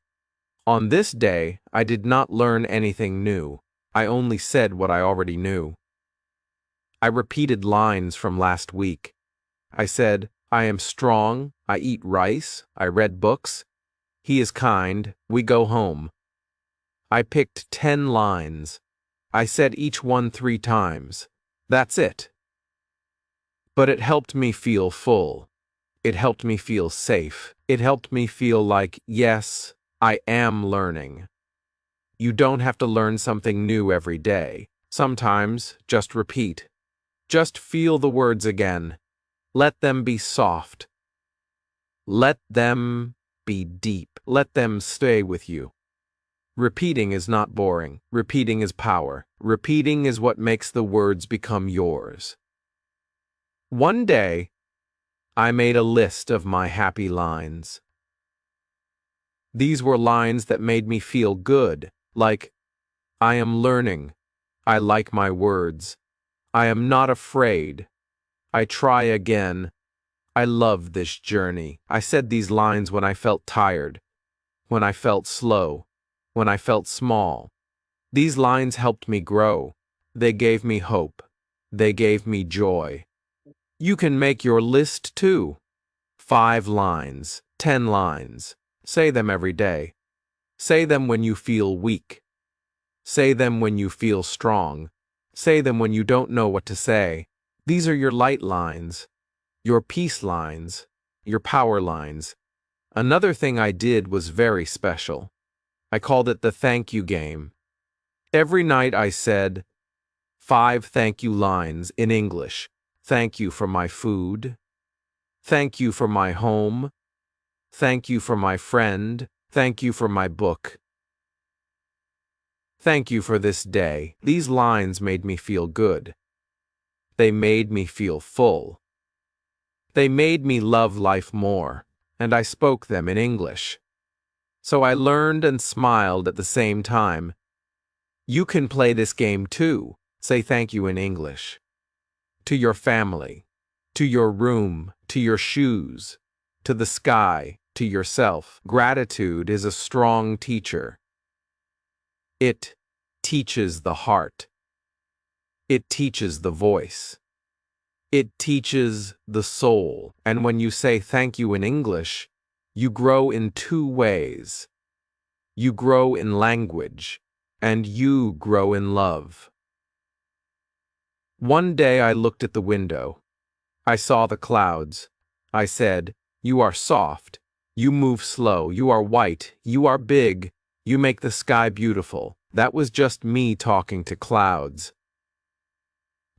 A: On this day, I did not learn anything new. I only said what I already knew. I repeated lines from last week. I said, I am strong, I eat rice, I read books, he is kind, we go home. I picked 10 lines. I said each one 3 times. That's it. But it helped me feel full. It helped me feel safe. It helped me feel like, yes, I am learning. You don't have to learn something new every day. Sometimes, just repeat. Just feel the words again. Let them be soft. Let them be deep. Let them stay with you. Repeating is not boring. Repeating is power. Repeating is what makes the words become yours. One day, I made a list of my happy lines. These were lines that made me feel good, like, I am learning. I like my words. I am not afraid. I try again. I love this journey. I said these lines when I felt tired, when I felt slow, when I felt small. These lines helped me grow. They gave me hope. They gave me joy. You can make your list too. 5 lines, 10 lines. Say them every day. Say them when you feel weak. Say them when you feel strong. Say them when you don't know what to say. These are your light lines, your peace lines, your power lines. Another thing I did was very special. I called it the thank you game. Every night I said 5 thank you lines in English. Thank you for my food. Thank you for my home. Thank you for my friend. Thank you for my book. Thank you for this day. These lines made me feel good. They made me feel full. They made me love life more, and I spoke them in English. So I learned and smiled at the same time. You can play this game too. Say thank you in English. To your family, to your room, to your shoes, to the sky, to yourself. Gratitude is a strong teacher. It teaches the heart. It teaches the voice. It teaches the soul. And when you say thank you in English, you grow in two ways. You grow in language, and you grow in love. One day I looked at the window. I saw the clouds. I said, "You are soft. You move slow. You are white. You are big. You make the sky beautiful." That was just me talking to clouds.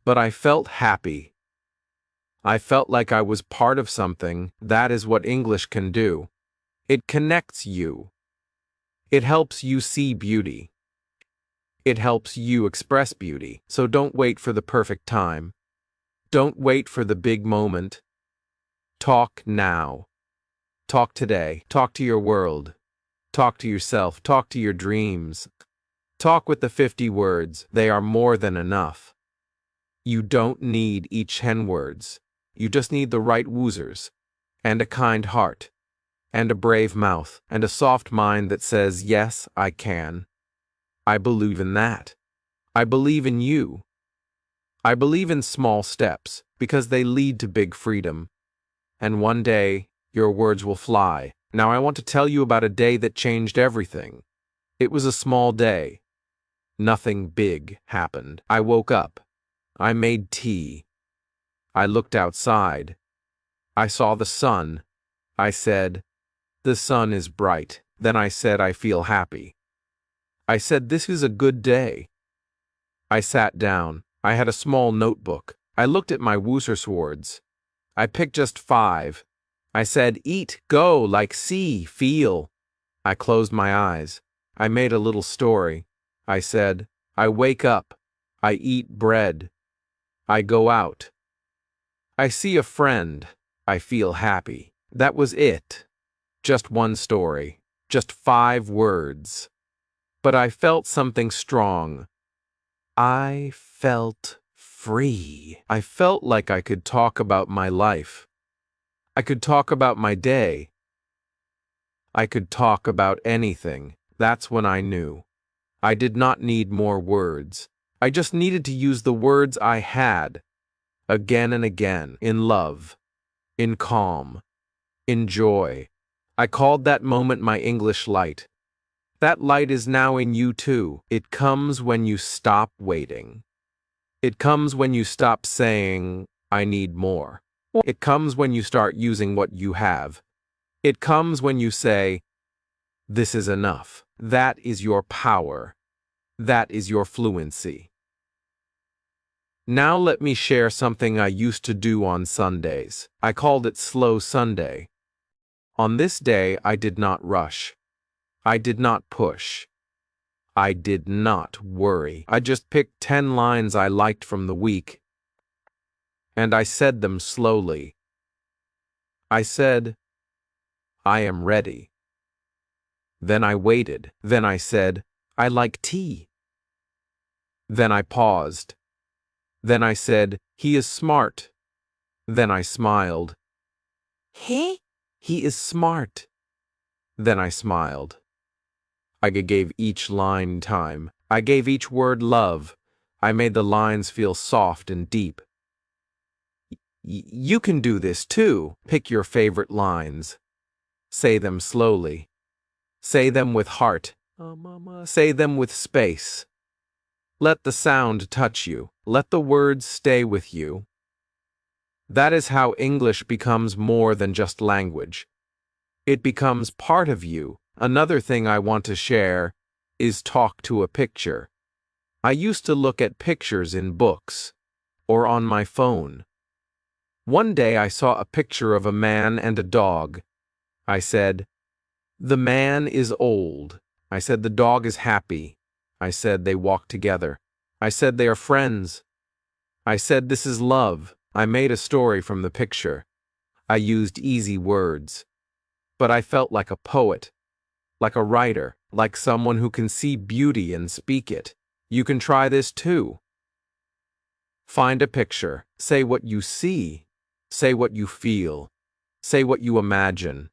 A: But I felt happy. I felt like I was part of something. That is what English can do. It connects you. It helps you see beauty. It helps you express beauty. So don't wait for the perfect time. Don't wait for the big moment. Talk now. Talk today. Talk to your world. Talk to yourself. Talk to your dreams. Talk with the 50 words. They are more than enough. You don't need each 10 words. You just need the right woozers, and a kind heart, and a brave mouth, and a soft mind that says, yes, I can. I believe in that. I believe in you. I believe in small steps, because they lead to big freedom. And one day, your words will fly. Now I want to tell you about a day that changed everything. It was a small day. Nothing big happened. I woke up. I made tea. I looked outside. I saw the sun. I said, "The sun is bright." Then I said, "I feel happy." I said, "This is a good day." I sat down. I had a small notebook. I looked at my words. I picked just 5. I said, "Eat, go, like, see, feel." I closed my eyes. I made a little story. I said, I wake up. I eat bread. I go out. I see a friend. I feel happy. That was it. Just one story. Just 5 words. But I felt something strong. I felt free. I felt like I could talk about my life. I could talk about my day. I could talk about anything. That's when I knew. I did not need more words. I just needed to use the words I had, again and again, in love, in calm, in joy. I called that moment my English light. That light is now in you too. It comes when you stop waiting. It comes when you stop saying, I need more. It comes when you start using what you have. It comes when you say, this is enough. That is your power. That is your fluency. Now let me share something I used to do on Sundays. I called it Slow Sunday. On this day, I did not rush. I did not push. I did not worry. I just picked 10 lines I liked from the week, and I said them slowly. I said, I am ready. Then I waited. Then I said, I like tea. Then I paused. Then I said, he is smart. Then I smiled. He is smart. Then I smiled. I gave each line time. I gave each word love. I made the lines feel soft and deep. You can do this too. Pick your favorite lines. Say them slowly. Say them with heart. Say them with space. Let the sound touch you. Let the words stay with you. That is how English becomes more than just language. It becomes part of you. Another thing I want to share is talk to a picture. I used to look at pictures in books or on my phone. One day I saw a picture of a man and a dog. I said, the man is old. I said, the dog is happy. I said they walk together. I said they are friends. I said this is love. I made a story from the picture. I used easy words. But I felt like a poet, like a writer, like someone who can see beauty and speak it. You can try this too. Find a picture. Say what you see. Say what you feel. Say what you imagine.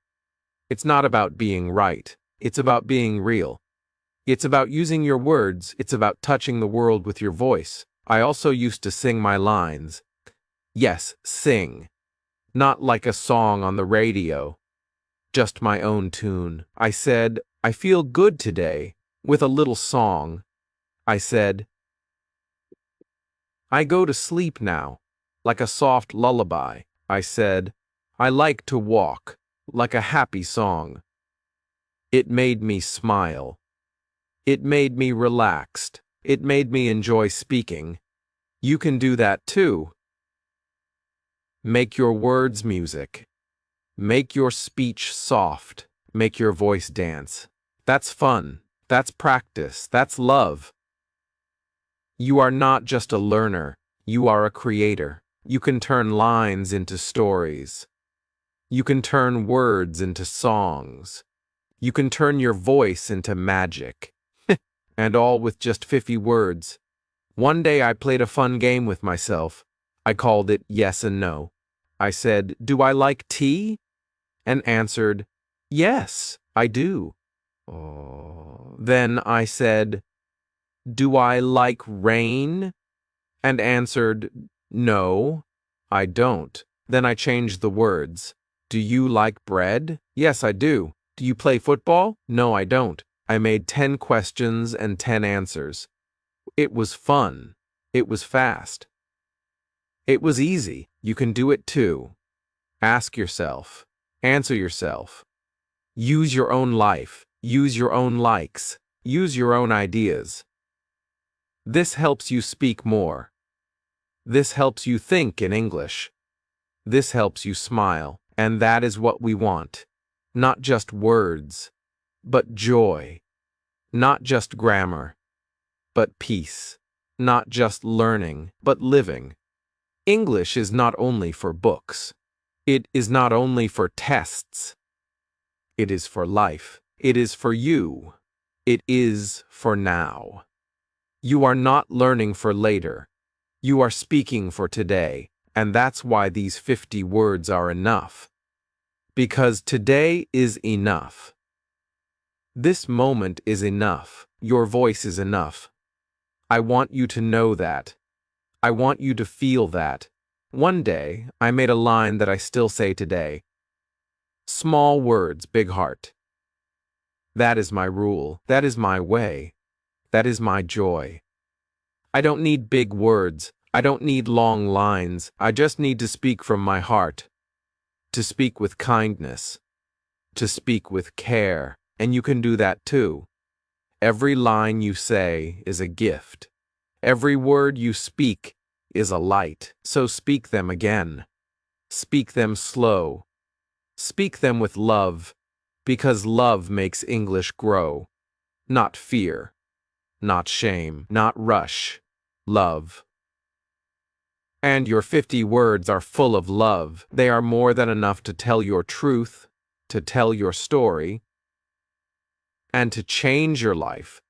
A: It's not about being right. It's about being real. It's about using your words. It's about touching the world with your voice. I also used to sing my lines. Yes, sing. Not like a song on the radio. Just my own tune. I said, I feel good today, with a little song. I said, I go to sleep now, like a soft lullaby. I said, I like to walk, like a happy song. It made me smile. It made me relaxed. It made me enjoy speaking. You can do that too. Make your words music. Make your speech soft. Make your voice dance. That's fun. That's practice. That's love. You are not just a learner. You are a creator. You can turn lines into stories. You can turn words into songs. You can turn your voice into magic. And all with just 50 words. One day I played a fun game with myself. I called it yes and no. I said, do I like tea? And answered, yes, I do. Then I said, do I like rain? And answered, no, I don't. Then I changed the words. Do you like bread? Yes, I do. Do you play football? No, I don't. I made 10 questions and 10 answers. It was fun. It was fast. It was easy. You can do it too. Ask yourself. Answer yourself. Use your own life. Use your own likes. Use your own ideas. This helps you speak more. This helps you think in English. This helps you smile. And that is what we want. Not just words, but joy. Not just grammar, but peace. Not just learning, but living. English is not only for books. It is not only for tests. It is for life. It is for you. It is for now. You are not learning for later. You are speaking for today, and that's why these 50 words are enough. Because today is enough. This moment is enough. Your voice is enough. I want you to know that. I want you to feel that. One day, I made a line that I still say today. Small words, big heart. That is my rule. That is my way. That is my joy. I don't need big words. I don't need long lines. I just need to speak from my heart. To speak with kindness. To speak with care. And you can do that too. Every line you say is a gift. Every word you speak is a light. So speak them again. Speak them slow. Speak them with love, because love makes English grow. Not fear, not shame, not rush. Love. And your 50 words are full of love. They are more than enough to tell your truth, to tell your story, and to change your life.